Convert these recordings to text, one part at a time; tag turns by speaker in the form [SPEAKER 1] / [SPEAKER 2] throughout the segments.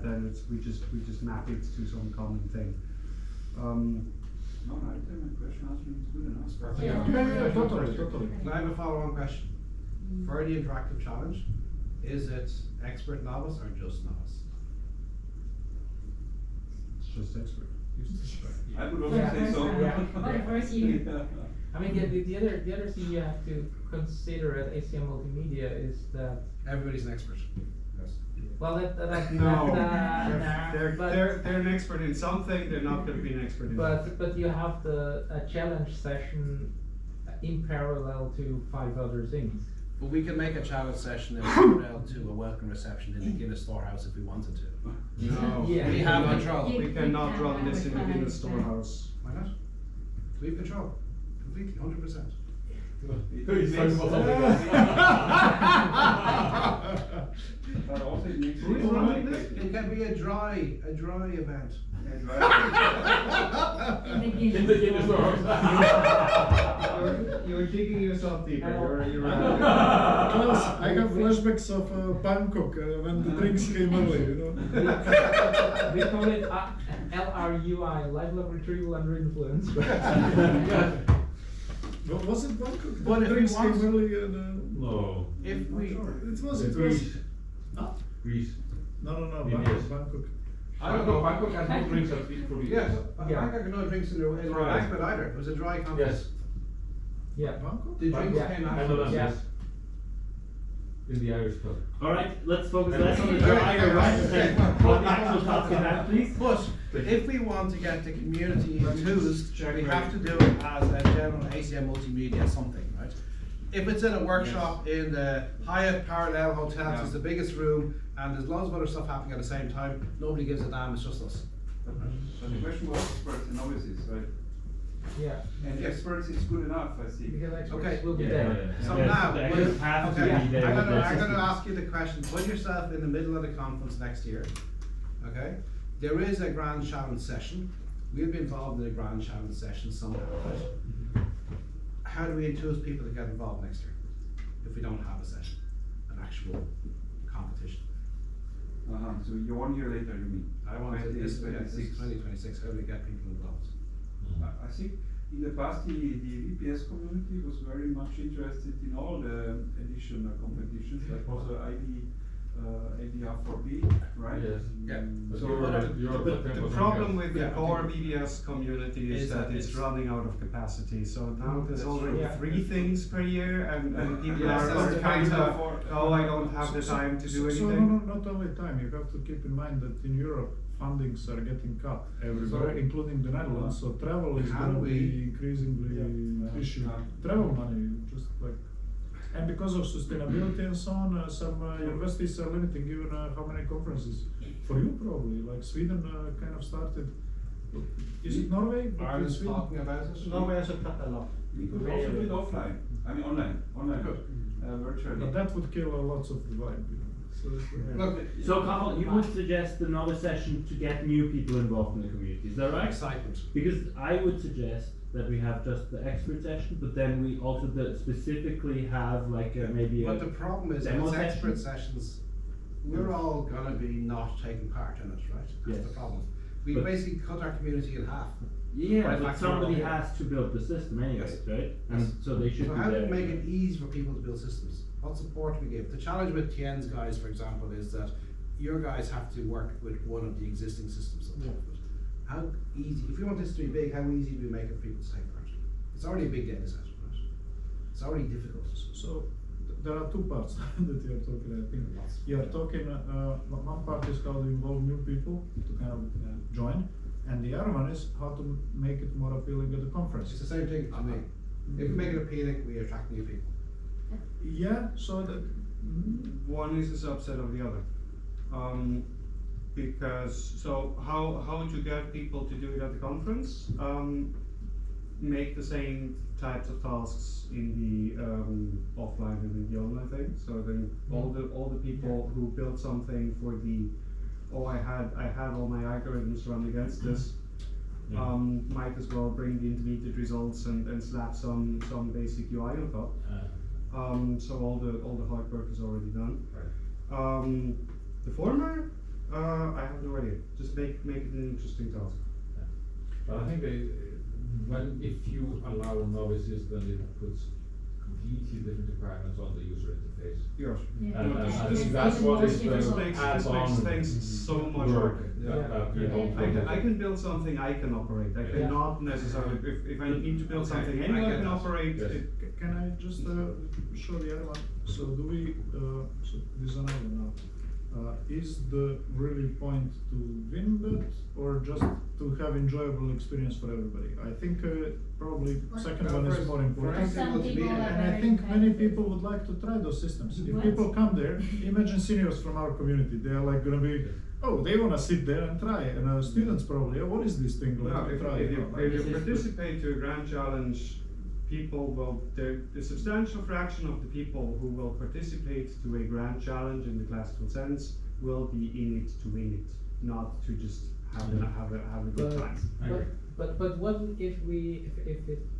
[SPEAKER 1] then we just map it to some common thing.
[SPEAKER 2] No, I think my question answering is good enough.
[SPEAKER 3] Yeah, totally.
[SPEAKER 4] Can I have a follow-on question? For the interactive challenge, is it expert novice or just novice?
[SPEAKER 1] It's just expert.
[SPEAKER 2] I would also
[SPEAKER 5] Yeah.
[SPEAKER 2] say so.
[SPEAKER 5] Yeah. But the first year.
[SPEAKER 3] I mean, the other thing you have to consider at ACM Multimedia is that,
[SPEAKER 4] Everybody's an expert. Yes.
[SPEAKER 3] well,
[SPEAKER 1] No,
[SPEAKER 3] but
[SPEAKER 1] they're an expert in something. They're not going to be an expert in.
[SPEAKER 3] but you have a challenge session in parallel to 5 other things.
[SPEAKER 4] But we can make a challenge session in parallel to a welcome reception in the Guinness Storehouse if we wanted to.
[SPEAKER 1] No,
[SPEAKER 3] Yeah.
[SPEAKER 4] We have control.
[SPEAKER 1] We cannot run this in the Guinness Storehouse.
[SPEAKER 4] Why not? We have control, completely, 100%.
[SPEAKER 2] But also it makes
[SPEAKER 1] Who's
[SPEAKER 2] it
[SPEAKER 1] running this?
[SPEAKER 4] It can be a dry event.
[SPEAKER 5] In the
[SPEAKER 6] In the Guinness World.
[SPEAKER 1] You're digging yourself deeper. You're
[SPEAKER 7] Klaus, I have flashbacks of Bangkok when the drinks came early, you know.
[SPEAKER 3] We call it LRUI, lifelong retrieval under influence.
[SPEAKER 7] Was it Bangkok?
[SPEAKER 4] But
[SPEAKER 7] The
[SPEAKER 4] if we
[SPEAKER 7] drinks
[SPEAKER 4] want-
[SPEAKER 7] came early and
[SPEAKER 6] No.
[SPEAKER 4] If we,
[SPEAKER 7] it was.
[SPEAKER 6] Greece. Greece.
[SPEAKER 7] No,
[SPEAKER 6] Yes.
[SPEAKER 7] Bangkok.
[SPEAKER 4] I don't know.
[SPEAKER 6] Bangkok has no drinks at least for the
[SPEAKER 4] Yes,
[SPEAKER 3] Yeah.
[SPEAKER 4] Bangkok had no drinks in the
[SPEAKER 6] Right.
[SPEAKER 4] banquet either. It was a dry conference.
[SPEAKER 6] Yes.
[SPEAKER 3] Yeah.
[SPEAKER 7] Bangkok?
[SPEAKER 4] The drinks
[SPEAKER 3] Yeah.
[SPEAKER 4] came
[SPEAKER 6] And
[SPEAKER 4] afterwards.
[SPEAKER 3] Yeah.
[SPEAKER 6] yes. In the Irish pub.
[SPEAKER 8] Alright, let's focus less on the
[SPEAKER 4] Okay,
[SPEAKER 8] drier
[SPEAKER 4] okay,
[SPEAKER 8] rice
[SPEAKER 4] okay.
[SPEAKER 8] and on the actual task at hand, please.
[SPEAKER 4] But if we want to get the community enthused, we have to do it as a general ACM multimedia something, right? If it's in a workshop in the Hyatt Parallel Hotel, it's the biggest room, and there's lots of other stuff happening at the same time, nobody gives a damn, it's just us.
[SPEAKER 2] So the question was experts and novices, right?
[SPEAKER 3] Yeah.
[SPEAKER 2] And
[SPEAKER 4] Yes.
[SPEAKER 2] experts is good enough, I see.
[SPEAKER 3] Because experts
[SPEAKER 4] Okay.
[SPEAKER 3] will be
[SPEAKER 6] Yeah,
[SPEAKER 3] there.
[SPEAKER 6] yeah.
[SPEAKER 4] So
[SPEAKER 8] Yes,
[SPEAKER 4] now,
[SPEAKER 8] the
[SPEAKER 4] well,
[SPEAKER 8] experts have to
[SPEAKER 4] okay,
[SPEAKER 8] be there with the
[SPEAKER 4] I'm gonna
[SPEAKER 8] systems.
[SPEAKER 4] ask you the question, put yourself in the middle of the conference next year, okay? There is a grand challenge session, we'll be involved in a grand challenge session somehow, right? How do we enthuse people to get involved next year, if we don't have a session, an actual competition?
[SPEAKER 2] So you're 1 year later, you mean?
[SPEAKER 4] I want to, this
[SPEAKER 2] 2026.
[SPEAKER 4] 2026, how do we get people involved?
[SPEAKER 2] I think in the past the VPS community was very much interested in all the additional competitions, like also IDR4B, right?
[SPEAKER 6] Yes.
[SPEAKER 4] Yeah.
[SPEAKER 2] So
[SPEAKER 1] The problem with the
[SPEAKER 4] Yeah,
[SPEAKER 1] core
[SPEAKER 4] okay.
[SPEAKER 1] BBS community is
[SPEAKER 4] Is
[SPEAKER 1] that
[SPEAKER 4] that
[SPEAKER 1] it's
[SPEAKER 4] it's-
[SPEAKER 1] running out of capacity. So now there's
[SPEAKER 2] That's
[SPEAKER 1] already
[SPEAKER 3] true. Yeah.
[SPEAKER 1] 3 things per year, and people
[SPEAKER 2] Yes,
[SPEAKER 1] are
[SPEAKER 2] that's the
[SPEAKER 1] kind
[SPEAKER 2] factor
[SPEAKER 1] of,
[SPEAKER 2] for-
[SPEAKER 1] oh, I don't have the time to do
[SPEAKER 7] So
[SPEAKER 1] anything.
[SPEAKER 7] not only time, you have to keep in mind that in Europe, fundings are getting cut everywhere,
[SPEAKER 4] So-
[SPEAKER 7] including the Netherlands, so travel is
[SPEAKER 4] How
[SPEAKER 7] gonna
[SPEAKER 4] do
[SPEAKER 7] be
[SPEAKER 4] we-
[SPEAKER 7] increasingly issue. Travel money, just like, and because of sustainability and so on, some universities are limiting even how many conferences. For you probably, like Sweden kind of started, is it Norway? Between
[SPEAKER 4] Ireland's
[SPEAKER 7] Sweden?
[SPEAKER 4] talking about it?
[SPEAKER 5] Norway has a cut a lot.
[SPEAKER 2] We could also do it offline, I mean online, virtually.
[SPEAKER 7] But that would kill lots of the vibe, you know. So
[SPEAKER 4] Look,
[SPEAKER 8] So Carl, you would suggest another session to get new people involved in the community, is that right?
[SPEAKER 4] excitement.
[SPEAKER 8] Because I would suggest that we have just the expert session, but then we also specifically have like maybe
[SPEAKER 4] But the problem is,
[SPEAKER 8] demo
[SPEAKER 4] with
[SPEAKER 8] session?
[SPEAKER 4] expert sessions, we're all gonna be not taking part in it, right? That's
[SPEAKER 8] Yes.
[SPEAKER 4] the problem. We
[SPEAKER 8] But-
[SPEAKER 4] basically cut our community in half.
[SPEAKER 8] Yeah,
[SPEAKER 4] Right,
[SPEAKER 8] but
[SPEAKER 4] like
[SPEAKER 8] somebody
[SPEAKER 4] we're all
[SPEAKER 8] has to build the system anyways,
[SPEAKER 4] Yes.
[SPEAKER 8] right? And
[SPEAKER 4] Yes.
[SPEAKER 8] so they should
[SPEAKER 4] So
[SPEAKER 8] be
[SPEAKER 4] how do
[SPEAKER 8] there.
[SPEAKER 4] we make it easy for people to build systems? What support do we give? The challenge with Tien's guys, for example, is that your guys have to work with one of the existing systems.
[SPEAKER 3] Yeah.
[SPEAKER 4] How easy, if you want this to be big, how easy do we make it for people to take part? It's already a big data set, right? It's already difficult.
[SPEAKER 7] So there are 2 parts that you are talking. I think you are talking. One part is how to involve new people to kind of join, and the other one is how to make it more appealing at the conference.
[SPEAKER 4] It's the same thing to me. If we make it appealing, we attract new people.
[SPEAKER 7] Yeah. So that.
[SPEAKER 1] One is a subset of the other. Because, so how would you get people to do it at the conference? Make the same types of tasks in the offline and in the online thing. So then all the people who built something for the, oh, I had all my algorithms run against this, might as well bring the intermediate results and slap some basic UI on top. So all the hard work is already done. The former, I have no idea. Just make it an interesting task.
[SPEAKER 6] But I think if you allow novices, then it puts completely different requirements on the user interface.
[SPEAKER 1] Yes.
[SPEAKER 5] Yeah.
[SPEAKER 6] And
[SPEAKER 1] This-
[SPEAKER 6] I
[SPEAKER 1] this-
[SPEAKER 6] think that's what is
[SPEAKER 1] This
[SPEAKER 6] the
[SPEAKER 1] makes
[SPEAKER 6] add-on
[SPEAKER 1] things so much
[SPEAKER 6] work
[SPEAKER 1] harder.
[SPEAKER 6] that you
[SPEAKER 3] Yeah.
[SPEAKER 6] don't
[SPEAKER 1] I can build something I can operate. I
[SPEAKER 6] Yeah.
[SPEAKER 1] cannot necessarily, if I need to build
[SPEAKER 4] Okay,
[SPEAKER 1] something
[SPEAKER 4] I
[SPEAKER 1] anyone
[SPEAKER 4] get
[SPEAKER 1] can
[SPEAKER 4] that.
[SPEAKER 1] operate,
[SPEAKER 6] Yes.
[SPEAKER 7] Can I just show the other one? So do we, so this is another now. Is the really point to win that or just to have enjoyable experience for everybody? I think probably second one is more important.
[SPEAKER 5] Some people are
[SPEAKER 7] And I
[SPEAKER 5] very
[SPEAKER 7] think many
[SPEAKER 5] competitive.
[SPEAKER 7] people would like to try those systems. If
[SPEAKER 5] What?
[SPEAKER 7] people come there, imagine seniors from our community, they are like gonna be, oh, they wanna sit there and try, and students probably, oh, what is this thing? Let
[SPEAKER 1] no,
[SPEAKER 7] me
[SPEAKER 1] if,
[SPEAKER 7] try.
[SPEAKER 1] if
[SPEAKER 7] you
[SPEAKER 1] you,
[SPEAKER 7] know,
[SPEAKER 1] if
[SPEAKER 7] like-
[SPEAKER 1] you participate to a grand challenge, people will, the substantial fraction of the people who will participate to a grand challenge in the classical sense will be in it to win it, not to just have a good time.
[SPEAKER 6] I agree.
[SPEAKER 3] But what if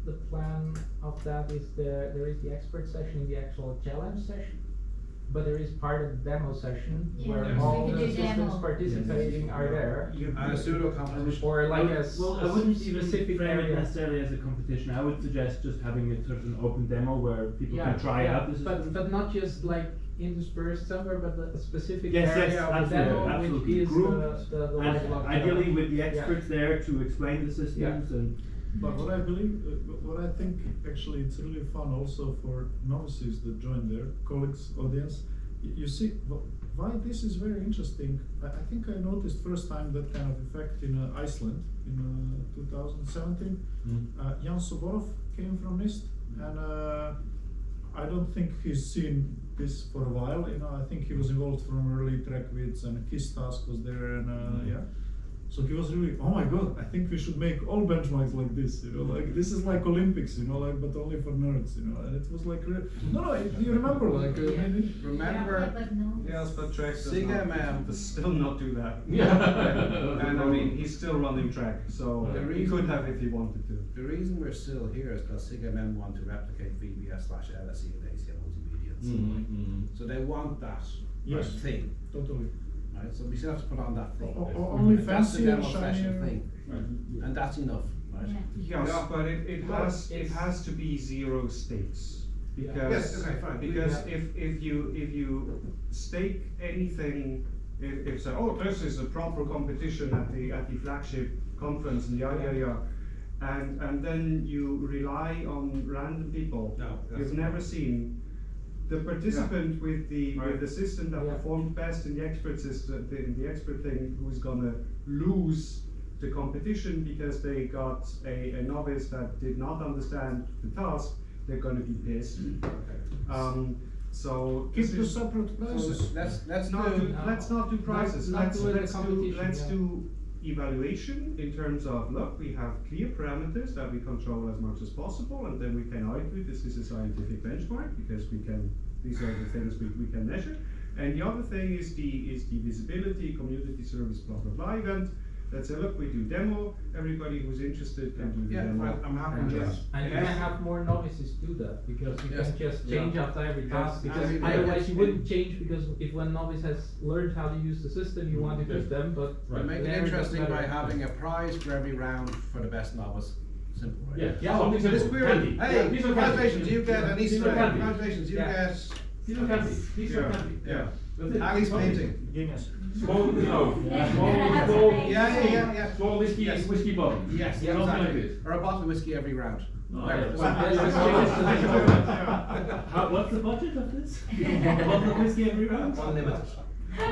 [SPEAKER 3] the plan of that is there is the expert session in the actual challenge session, but there is part of the demo session
[SPEAKER 5] Yeah,
[SPEAKER 3] where
[SPEAKER 4] yes.
[SPEAKER 3] all
[SPEAKER 5] we could
[SPEAKER 3] the
[SPEAKER 5] do
[SPEAKER 3] systems
[SPEAKER 5] demo.
[SPEAKER 3] participating are there,
[SPEAKER 4] And a pseudo competition.
[SPEAKER 3] or like a
[SPEAKER 8] Well, I wouldn't even
[SPEAKER 3] specific
[SPEAKER 8] frame it
[SPEAKER 3] area.
[SPEAKER 8] necessarily as a competition. I would suggest just having a sort of an open demo where people
[SPEAKER 3] Yeah,
[SPEAKER 8] can try
[SPEAKER 3] yeah,
[SPEAKER 8] out the system.
[SPEAKER 3] but not just like interspersed somewhere, but a specific
[SPEAKER 8] Yes,
[SPEAKER 3] area
[SPEAKER 8] yes,
[SPEAKER 3] of the
[SPEAKER 8] absolutely,
[SPEAKER 3] demo,
[SPEAKER 8] absolutely.
[SPEAKER 3] which is
[SPEAKER 8] Grouped
[SPEAKER 3] the
[SPEAKER 8] And
[SPEAKER 3] lifelong
[SPEAKER 8] ideally
[SPEAKER 3] challenge.
[SPEAKER 8] with the
[SPEAKER 3] Yeah.
[SPEAKER 8] experts there to explain the systems and.
[SPEAKER 7] But what I believe, what I think actually it's really fun also for novices that join there, colleagues, audience. You see, why this is very interesting. I think I noticed first time that kind of effect in Iceland in 2017. Jan Soborov came from NIST, and I don't think he's seen this for a while. You know, I think he was involved from early TrackWiz, and KISS task was there, and yeah. So he was really, oh my god, I think we should make all benchmarks like this, you know, like this is like Olympics, you know, like but only for nerds, you know, and it was like, no, you remember, like,
[SPEAKER 5] Yeah.
[SPEAKER 7] maybe.
[SPEAKER 4] Remember,
[SPEAKER 5] Yeah, but no.
[SPEAKER 1] Yes, but track does
[SPEAKER 4] Siga,
[SPEAKER 1] not,
[SPEAKER 4] ma'am.
[SPEAKER 1] does still not do that.
[SPEAKER 6] Yeah.
[SPEAKER 1] And I mean, he's still running track, so
[SPEAKER 4] The
[SPEAKER 1] he
[SPEAKER 4] reason-
[SPEAKER 1] could have if he wanted to.
[SPEAKER 4] the reason we're still here is because SIGMM want to replicate VBS/LSE and ACL multimedia. and so on. So they want that
[SPEAKER 7] Yes.
[SPEAKER 4] thing,
[SPEAKER 7] Totally.
[SPEAKER 4] right? So we still have to put on that thing.
[SPEAKER 7] Only
[SPEAKER 4] And that's the
[SPEAKER 7] fancier,
[SPEAKER 4] demo session
[SPEAKER 7] shinier.
[SPEAKER 4] thing, and that's enough, right?
[SPEAKER 5] Yeah.
[SPEAKER 1] Yes, but it
[SPEAKER 3] Well,
[SPEAKER 1] has
[SPEAKER 3] it's-
[SPEAKER 1] to be zero stakes. Because
[SPEAKER 4] Yes, okay, fine.
[SPEAKER 1] because
[SPEAKER 3] Yeah.
[SPEAKER 1] if you stake anything, if say, oh, this is a proper competition at the flagship conference and and then you rely on random people
[SPEAKER 4] No, that's
[SPEAKER 1] you've
[SPEAKER 4] the
[SPEAKER 1] never
[SPEAKER 4] problem.
[SPEAKER 1] seen. The participant with the
[SPEAKER 4] Right.
[SPEAKER 1] system that
[SPEAKER 3] Yeah.
[SPEAKER 1] performed best in the expert system, the expert thing, who's gonna lose the competition because they got a novice that did not understand the task, they're gonna be pissed.
[SPEAKER 4] Okay.
[SPEAKER 1] So
[SPEAKER 7] Keep
[SPEAKER 1] this
[SPEAKER 7] the
[SPEAKER 1] is-
[SPEAKER 7] separate prices.
[SPEAKER 4] Let's
[SPEAKER 1] not
[SPEAKER 4] do.
[SPEAKER 1] do, let's not do prizes.
[SPEAKER 3] not
[SPEAKER 1] Let's
[SPEAKER 3] do the
[SPEAKER 1] let's do
[SPEAKER 3] competition,
[SPEAKER 1] let's
[SPEAKER 3] yeah.
[SPEAKER 1] do evaluation in terms of, look, we have clear parameters that we control as much as possible, and then we can argue this is a scientific benchmark because we can, these are the things we can measure. And the other thing is the visibility, community service, blah blah blah event. Let's say, look, we do demo, everybody who's interested can do the
[SPEAKER 4] Yeah,
[SPEAKER 1] demo.
[SPEAKER 4] fine, I'm happy with that.
[SPEAKER 3] And you
[SPEAKER 1] Yes.
[SPEAKER 3] can have more novices do that, because you
[SPEAKER 4] Yes.
[SPEAKER 3] can just
[SPEAKER 8] Yeah.
[SPEAKER 3] change after every task,
[SPEAKER 1] Yes.
[SPEAKER 3] because
[SPEAKER 4] And-
[SPEAKER 3] otherwise you
[SPEAKER 4] and-
[SPEAKER 3] wouldn't change, because if one novice has learned how to use the system, you want to
[SPEAKER 6] Yes.
[SPEAKER 3] keep them, but.
[SPEAKER 4] We make it
[SPEAKER 3] there doesn't
[SPEAKER 4] interesting by
[SPEAKER 3] matter.
[SPEAKER 4] having a prize for every round for the best novice. Simple, right?
[SPEAKER 6] Yeah.
[SPEAKER 3] Yeah,
[SPEAKER 6] Something
[SPEAKER 4] So this
[SPEAKER 6] simple.
[SPEAKER 4] query,
[SPEAKER 6] Candy.
[SPEAKER 4] hey,
[SPEAKER 6] Yeah, piece of
[SPEAKER 4] congratulations,
[SPEAKER 6] candy.
[SPEAKER 4] you get an
[SPEAKER 6] Piece
[SPEAKER 4] Easter
[SPEAKER 6] of
[SPEAKER 4] egg,
[SPEAKER 6] candy.
[SPEAKER 4] congratulations, you
[SPEAKER 3] Yeah.
[SPEAKER 4] get.
[SPEAKER 6] Piece of candy. Piece of
[SPEAKER 1] Yeah.
[SPEAKER 6] candy.
[SPEAKER 4] Yeah.
[SPEAKER 6] That's it.
[SPEAKER 4] Ali's
[SPEAKER 6] Something.
[SPEAKER 4] painting.
[SPEAKER 7] Genius.
[SPEAKER 6] Small, you know,
[SPEAKER 5] Yeah.
[SPEAKER 6] small,
[SPEAKER 5] Yeah.
[SPEAKER 6] small.
[SPEAKER 4] Yeah.
[SPEAKER 6] Small whiskey,
[SPEAKER 4] Yes.
[SPEAKER 6] whiskey bottle.
[SPEAKER 4] Yes,
[SPEAKER 6] Something like
[SPEAKER 4] exactly.
[SPEAKER 6] this.
[SPEAKER 4] Or a bottle of whiskey every round.
[SPEAKER 6] Oh,
[SPEAKER 4] There.
[SPEAKER 6] yeah.
[SPEAKER 4] So-
[SPEAKER 8] What's the budget of this? A bottle of whiskey every round?
[SPEAKER 4] Unlimited.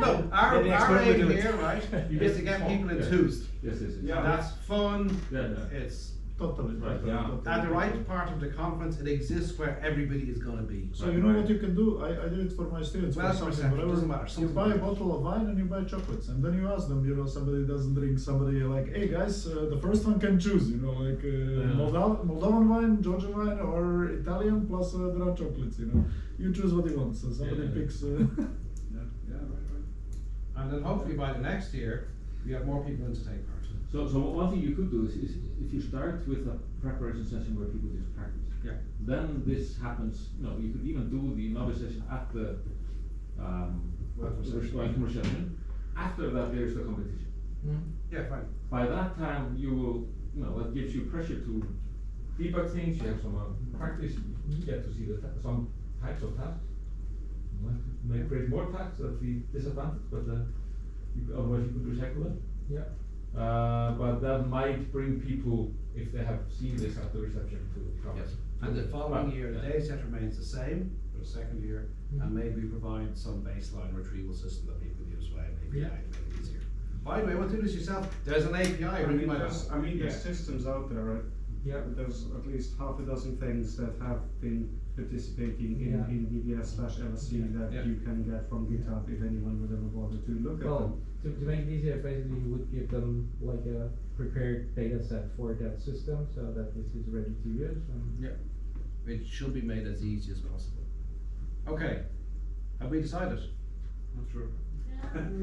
[SPEAKER 4] No, our aim here, right, is to get people enthused.
[SPEAKER 6] Yes, yes, yes.
[SPEAKER 1] Yeah.
[SPEAKER 4] That's fun,
[SPEAKER 6] Yeah, yeah.
[SPEAKER 4] it's
[SPEAKER 7] Totally.
[SPEAKER 6] Right,
[SPEAKER 7] totally,
[SPEAKER 6] yeah.
[SPEAKER 7] totally.
[SPEAKER 4] at the right part of the conference, it exists where everybody is gonna be.
[SPEAKER 7] So you know what you can do? I did it for my students.
[SPEAKER 4] Well,
[SPEAKER 7] for something,
[SPEAKER 4] perception,
[SPEAKER 7] whatever.
[SPEAKER 4] doesn't matter,
[SPEAKER 7] You
[SPEAKER 4] something
[SPEAKER 7] buy a
[SPEAKER 4] like-
[SPEAKER 7] bottle of wine and you buy chocolates, and then you ask them. You know, somebody doesn't drink. Somebody like, hey guys, the first one can choose. You know, like Moldovan wine, Georgian wine, or Italian. Plus there are chocolates. You know, you choose what you want. So somebody
[SPEAKER 6] Yeah.
[SPEAKER 7] picks.
[SPEAKER 4] Yeah, right. And then hopefully by the next year, we have more people in to take part.
[SPEAKER 6] So one thing you could do is if you start with a preparation session where people just practice.
[SPEAKER 4] Yeah.
[SPEAKER 6] Then this happens, you could even do the novice session at the
[SPEAKER 4] Welcome session.
[SPEAKER 6] welcome session. after that there is the competition.
[SPEAKER 4] Yeah, fine.
[SPEAKER 6] By that time, you will, that gives you pressure to debug things, you have some practice, you get to see some types of tasks. You might make create more tasks, that's the disadvantage, but otherwise you could recycle them.
[SPEAKER 3] Yeah.
[SPEAKER 6] But that might bring people, if they have seen this at the reception, to come.
[SPEAKER 4] Yes. And the following
[SPEAKER 6] But,
[SPEAKER 4] year, the
[SPEAKER 6] yeah.
[SPEAKER 4] data set remains the same for the second year, and maybe we provide some baseline retrieval system that people use via an API
[SPEAKER 3] Yeah.
[SPEAKER 4] to make it easier. By the way, want to do this yourself? There's an API. Ring my bell.
[SPEAKER 1] there's
[SPEAKER 3] Yeah.
[SPEAKER 1] systems out there, right?
[SPEAKER 3] Yeah.
[SPEAKER 1] There's at least half a dozen things that have been participating in,
[SPEAKER 3] Yeah.
[SPEAKER 1] in VBS/LSC that
[SPEAKER 4] Yeah.
[SPEAKER 1] you can get from GitHub if anyone would ever bother to look at them.
[SPEAKER 3] Well, to make it easier, basically you would give them like a prepared data set for that system so that this is ready to use. And
[SPEAKER 4] Yeah. It should be made as easy as possible. Okay. Have we decided?
[SPEAKER 2] Not sure.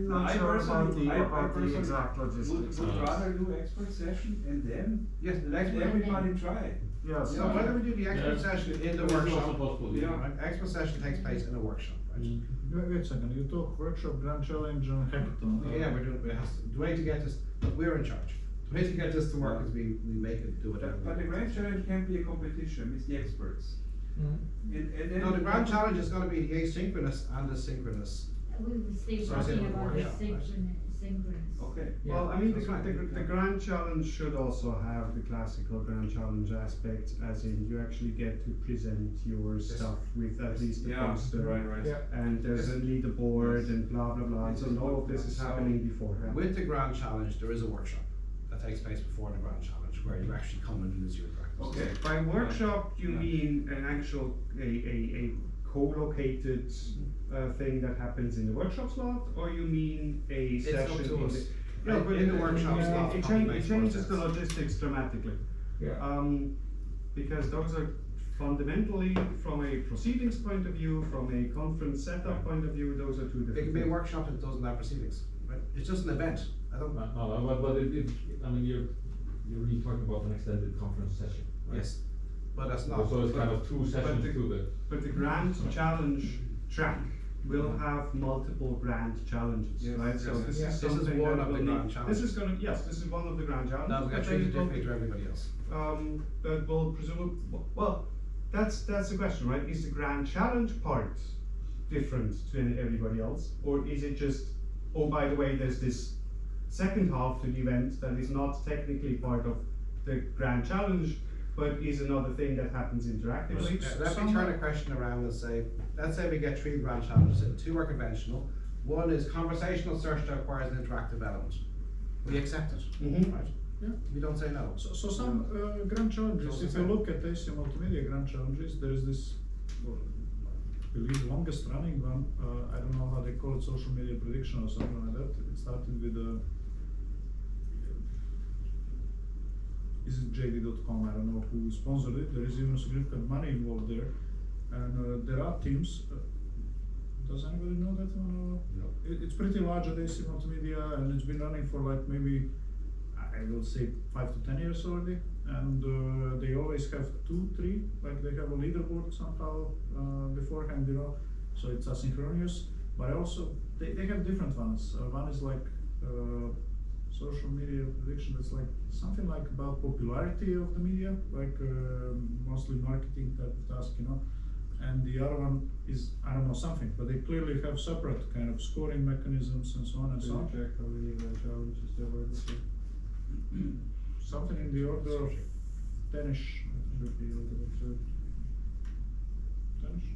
[SPEAKER 1] Not
[SPEAKER 2] I
[SPEAKER 1] sure
[SPEAKER 2] personally-
[SPEAKER 1] about the
[SPEAKER 2] personally
[SPEAKER 1] exact logistics.
[SPEAKER 2] Would rather do expert session and then
[SPEAKER 4] Yes.
[SPEAKER 2] let everybody try.
[SPEAKER 1] Yeah,
[SPEAKER 4] So
[SPEAKER 1] so
[SPEAKER 4] why don't we do the expert
[SPEAKER 6] Yeah.
[SPEAKER 4] session in the
[SPEAKER 6] It's also
[SPEAKER 4] workshop?
[SPEAKER 6] possible,
[SPEAKER 2] Yeah.
[SPEAKER 4] Right? Expert session takes place in a workshop, right?
[SPEAKER 7] Wait a second, you talk workshop, grand challenge and hackathon.
[SPEAKER 4] Yeah, we're doing, the way to get this, look, we're in charge. The way to get this to work is we make it do whatever.
[SPEAKER 2] But the grand challenge can be a competition with the experts. And then.
[SPEAKER 4] No, the grand challenge is gonna be the asynchronous and the synchronous.
[SPEAKER 5] We will stay
[SPEAKER 4] So
[SPEAKER 5] talking
[SPEAKER 4] it's
[SPEAKER 5] about
[SPEAKER 4] a
[SPEAKER 5] the
[SPEAKER 4] workshop,
[SPEAKER 5] synchronous.
[SPEAKER 2] Okay.
[SPEAKER 1] Well, I mean,
[SPEAKER 4] That's fine.
[SPEAKER 1] the Grand Challenge should also have the classical Grand Challenge aspect, as in you actually get to present your stuff with at least a
[SPEAKER 2] Yeah,
[SPEAKER 1] poster.
[SPEAKER 2] right.
[SPEAKER 3] Yeah.
[SPEAKER 1] And there's a leaderboard
[SPEAKER 2] Yes.
[SPEAKER 1] and blah, blah, blah, and so all of this is happening beforehand.
[SPEAKER 4] With the grand challenge, there is a workshop that takes place before the grand challenge, where you actually come and use your practice.
[SPEAKER 2] Okay.
[SPEAKER 1] By workshop, you
[SPEAKER 2] Yeah.
[SPEAKER 1] mean an actual, a co-located thing that happens in the workshop slot, or you mean a
[SPEAKER 4] It's
[SPEAKER 1] session
[SPEAKER 4] up
[SPEAKER 1] in
[SPEAKER 4] to
[SPEAKER 1] the?
[SPEAKER 4] us.
[SPEAKER 1] Yeah, but
[SPEAKER 4] In the workshop
[SPEAKER 1] it-
[SPEAKER 4] slot,
[SPEAKER 1] it
[SPEAKER 4] probably
[SPEAKER 1] change-
[SPEAKER 4] makes
[SPEAKER 1] it
[SPEAKER 4] more
[SPEAKER 1] changes the
[SPEAKER 4] sense.
[SPEAKER 1] logistics dramatically.
[SPEAKER 3] Yeah.
[SPEAKER 1] Because those are fundamentally, from a proceedings point of view, from a conference setup point of view, those are two different
[SPEAKER 4] It can be a
[SPEAKER 1] things.
[SPEAKER 4] workshop that doesn't have proceedings, right? It's just an event. I don't.
[SPEAKER 6] No, but I mean, you're really talking about an extended conference session, right?
[SPEAKER 4] Yes, but that's not.
[SPEAKER 6] So it's kind of two sessions
[SPEAKER 1] the-
[SPEAKER 6] to the.
[SPEAKER 1] But the Grand Challenge track will have multiple grand challenges,
[SPEAKER 2] Yes,
[SPEAKER 1] right? So
[SPEAKER 2] yes,
[SPEAKER 1] this
[SPEAKER 4] yes.
[SPEAKER 1] is
[SPEAKER 4] This is
[SPEAKER 1] something
[SPEAKER 4] one
[SPEAKER 1] that
[SPEAKER 4] of the
[SPEAKER 1] will
[SPEAKER 4] grand
[SPEAKER 1] need,
[SPEAKER 4] challenges.
[SPEAKER 1] this is gonna, yes, this is one of the grand challenges.
[SPEAKER 4] Now we've got
[SPEAKER 1] but
[SPEAKER 4] treated
[SPEAKER 1] they will-
[SPEAKER 4] differently to everybody else.
[SPEAKER 1] that will presumably, well, that's the question, right? Is the grand challenge part different to everybody else? Or is it just, oh, by the way, there's this second half to the event that is not technically part of the grand challenge, but is another thing that happens interactively?
[SPEAKER 4] Let me turn the question around and say, let's say we get 3 grand challenges in. 2 are conventional. 1 is conversational search that requires an interactive element. We accept it,
[SPEAKER 1] Mhm.
[SPEAKER 4] right?
[SPEAKER 7] Yeah.
[SPEAKER 4] We don't say no.
[SPEAKER 7] So some grand challenges,
[SPEAKER 4] So
[SPEAKER 7] if you look at AC Multimedia grand challenges, there is this, I believe longest running one, I don't know how they call it, social media prediction or something like that. It started with is it JD.com, I don't know who sponsored it, there is even significant money involved there. And there are teams, does anybody know that one?
[SPEAKER 4] No.
[SPEAKER 7] It's pretty large at AC Multimedia and it's been running for like maybe, I will say 5 to 10 years already. And they always have 2, 3, like they have a leaderboard somehow beforehand, you know, so it's asynchronous. But also, they have different ones. One is like social media prediction, that's like something like about popularity of the media, like mostly marketing type of task, you know. And the other one is, I don't know, something, but they clearly have separate kind of scoring mechanisms and so on and so on.
[SPEAKER 1] Check how many grand challenges there were this year.
[SPEAKER 7] Something in the order of 10ish, I think would be a little bit 10ish.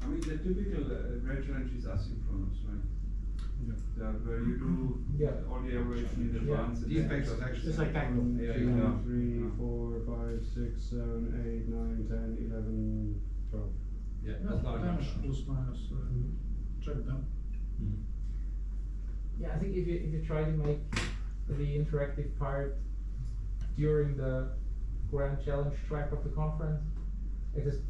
[SPEAKER 2] I mean, the typical grand challenge is asynchronous, right?
[SPEAKER 1] Yeah.
[SPEAKER 2] Where you do
[SPEAKER 3] Yeah.
[SPEAKER 2] all the evaluation in advance. and
[SPEAKER 4] These
[SPEAKER 2] then
[SPEAKER 4] makes
[SPEAKER 2] just-
[SPEAKER 4] it actually.
[SPEAKER 5] It's like that.
[SPEAKER 1] 1,
[SPEAKER 2] Yeah,
[SPEAKER 1] 2,
[SPEAKER 2] yeah.
[SPEAKER 1] 3,
[SPEAKER 2] Yeah.
[SPEAKER 1] 4, 5, 6, 7, 8, 9, 10, 11, 12.
[SPEAKER 4] Yeah, that's not a grand
[SPEAKER 7] 10ish
[SPEAKER 4] challenge.
[SPEAKER 7] plus minus, check them.
[SPEAKER 3] Yeah, I think if you try to make the interactive part during the grand challenge track of the conference, it has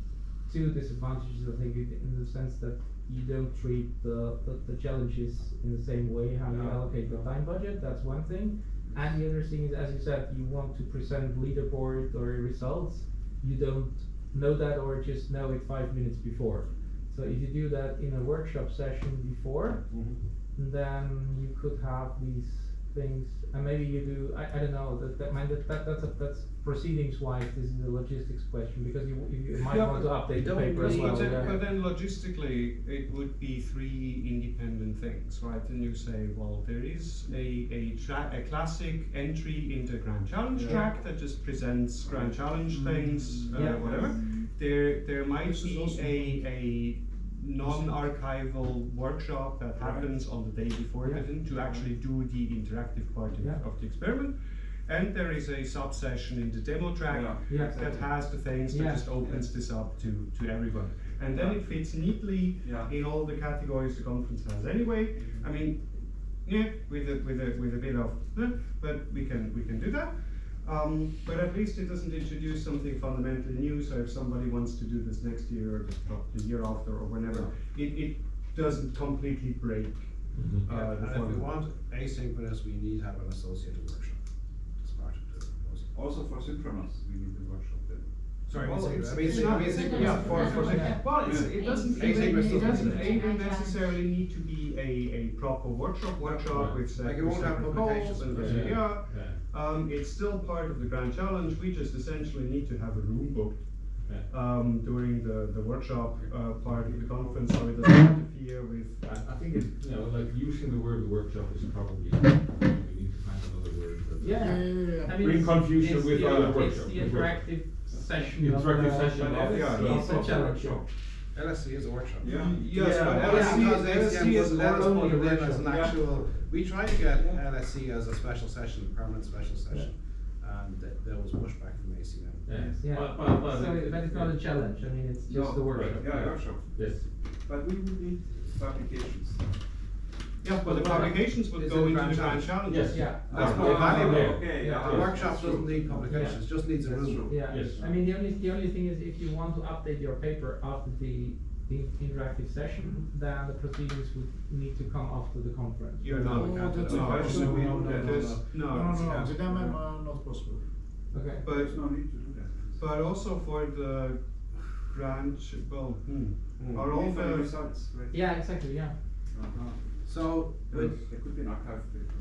[SPEAKER 3] 2 disadvantages, I think, in the sense that you don't treat the challenges in the same way how you
[SPEAKER 2] Yeah.
[SPEAKER 3] allocate the time budget, that's one thing. And the other thing is, as you said, you want to present leaderboard or results, you don't know that or just know it 5 minutes before. So if you do that in a workshop session before, then you could have these things, and maybe you do, I don't know, that's proceedings wise, this is a logistics question, because you might
[SPEAKER 1] Yeah,
[SPEAKER 3] want to
[SPEAKER 1] but
[SPEAKER 3] update the
[SPEAKER 4] don't
[SPEAKER 3] paper as
[SPEAKER 4] really-
[SPEAKER 3] well.
[SPEAKER 1] But then,
[SPEAKER 3] yeah.
[SPEAKER 1] but then logistically, it would be three independent things, right? And you say, well, there is a classic entry into Grand Challenge
[SPEAKER 2] Yeah.
[SPEAKER 1] track that just presents Grand Challenge things,
[SPEAKER 3] Yeah.
[SPEAKER 1] whatever. There might
[SPEAKER 7] This is
[SPEAKER 1] be
[SPEAKER 7] also-
[SPEAKER 1] a non-archival workshop that happens on the day before
[SPEAKER 3] Yeah.
[SPEAKER 1] the thing to actually do the interactive part
[SPEAKER 3] Yeah.
[SPEAKER 1] of the experiment. And there is a sub-session in the demo track
[SPEAKER 3] Yeah.
[SPEAKER 1] that has the things that
[SPEAKER 3] Yeah.
[SPEAKER 1] just opens this up to everyone. And then it fits neatly
[SPEAKER 2] Yeah.
[SPEAKER 1] in all the categories the conference has anyway. I mean, yeah, with a bit of, but we can do that. But at least it doesn't introduce something fundamentally new, so if somebody wants to do this next year or the year after or whenever, it doesn't completely break
[SPEAKER 6] Mhm.
[SPEAKER 1] the
[SPEAKER 4] And if we
[SPEAKER 1] format.
[SPEAKER 4] want asynchronous, we need to have an associated workshop. It's part of the proposal.
[SPEAKER 2] Also for synchronous, we need the workshop then.
[SPEAKER 4] Sorry,
[SPEAKER 1] Well,
[SPEAKER 4] asynchronous.
[SPEAKER 1] it's not-
[SPEAKER 4] asynchronous.
[SPEAKER 1] Yeah, for
[SPEAKER 3] Yeah.
[SPEAKER 1] well, it doesn't
[SPEAKER 4] Asynchronous
[SPEAKER 1] even, it
[SPEAKER 4] doesn't
[SPEAKER 1] doesn't
[SPEAKER 4] need
[SPEAKER 1] even necessarily need to be a proper workshop
[SPEAKER 6] Right.
[SPEAKER 1] with
[SPEAKER 4] Like you won't have
[SPEAKER 1] separate
[SPEAKER 4] publications
[SPEAKER 1] calls and
[SPEAKER 4] and
[SPEAKER 1] yeah.
[SPEAKER 6] Yeah.
[SPEAKER 1] It's still part of the Grand Challenge. We just essentially need to have a room booked during the workshop part of the conference, so it doesn't interfere with.
[SPEAKER 6] I think it, you know, like using the word workshop is probably, we need to find another word. that-
[SPEAKER 3] Yeah. I mean,
[SPEAKER 6] Bring
[SPEAKER 3] it's-
[SPEAKER 6] confusion
[SPEAKER 3] it's
[SPEAKER 6] with
[SPEAKER 3] the-
[SPEAKER 6] other
[SPEAKER 3] It's
[SPEAKER 6] workshop,
[SPEAKER 3] the
[SPEAKER 6] with work.
[SPEAKER 3] interactive session.
[SPEAKER 6] Interactive session
[SPEAKER 3] of
[SPEAKER 6] of-
[SPEAKER 1] yeah,
[SPEAKER 3] the challenge.
[SPEAKER 4] LSC is a workshop.
[SPEAKER 2] Yeah.
[SPEAKER 1] Yes,
[SPEAKER 3] Yeah.
[SPEAKER 1] but
[SPEAKER 3] Yeah.
[SPEAKER 1] LSC,
[SPEAKER 4] Because
[SPEAKER 1] LSC is
[SPEAKER 4] wouldn't let us
[SPEAKER 1] only
[SPEAKER 4] put it in as
[SPEAKER 1] workshop.
[SPEAKER 4] an
[SPEAKER 2] Yeah.
[SPEAKER 4] actual, we tried to get
[SPEAKER 2] Yeah.
[SPEAKER 4] LSC as a special session, permanent special session, and there was pushback from ACM.
[SPEAKER 6] Yeah.
[SPEAKER 3] Yeah,
[SPEAKER 6] But
[SPEAKER 3] so, but it's not a challenge, I mean, it's just the workshop.
[SPEAKER 2] Yeah, workshop.
[SPEAKER 6] Yes.
[SPEAKER 2] But we would need publications.
[SPEAKER 1] Yeah, but the publications would
[SPEAKER 4] Is
[SPEAKER 1] go
[SPEAKER 4] it
[SPEAKER 1] into
[SPEAKER 4] Grand
[SPEAKER 1] the Grand
[SPEAKER 4] Challenge?
[SPEAKER 1] Challenge.
[SPEAKER 6] Yes.
[SPEAKER 3] Yeah.
[SPEAKER 4] That's
[SPEAKER 6] Ah,
[SPEAKER 4] more valuable.
[SPEAKER 6] yeah.
[SPEAKER 2] Okay,
[SPEAKER 3] Yeah.
[SPEAKER 4] The
[SPEAKER 2] yeah,
[SPEAKER 4] workshop
[SPEAKER 2] that's
[SPEAKER 4] doesn't
[SPEAKER 2] true.
[SPEAKER 4] need publications, just needs a
[SPEAKER 2] That's
[SPEAKER 4] room.
[SPEAKER 2] true.
[SPEAKER 3] Yeah,
[SPEAKER 6] Yes.
[SPEAKER 3] I mean, the only thing is if you want to update your paper after the interactive session, then the proceedings would need to come after the conference.
[SPEAKER 1] You're not.
[SPEAKER 4] we can't do
[SPEAKER 7] that's
[SPEAKER 4] that.
[SPEAKER 1] No,
[SPEAKER 7] okay.
[SPEAKER 1] actually, we,
[SPEAKER 4] No, no,
[SPEAKER 1] that
[SPEAKER 4] no,
[SPEAKER 1] is,
[SPEAKER 7] No,
[SPEAKER 1] no.
[SPEAKER 7] no,
[SPEAKER 1] it's-
[SPEAKER 7] no, with MM not possible.
[SPEAKER 3] Okay.
[SPEAKER 1] But
[SPEAKER 2] There's no need to do that.
[SPEAKER 1] but also for the Grand, well, are all
[SPEAKER 2] Only for the
[SPEAKER 1] the
[SPEAKER 2] results, right?
[SPEAKER 3] Yeah, exactly, yeah.
[SPEAKER 2] Uh-huh.
[SPEAKER 4] So,
[SPEAKER 2] There could be an archive paper.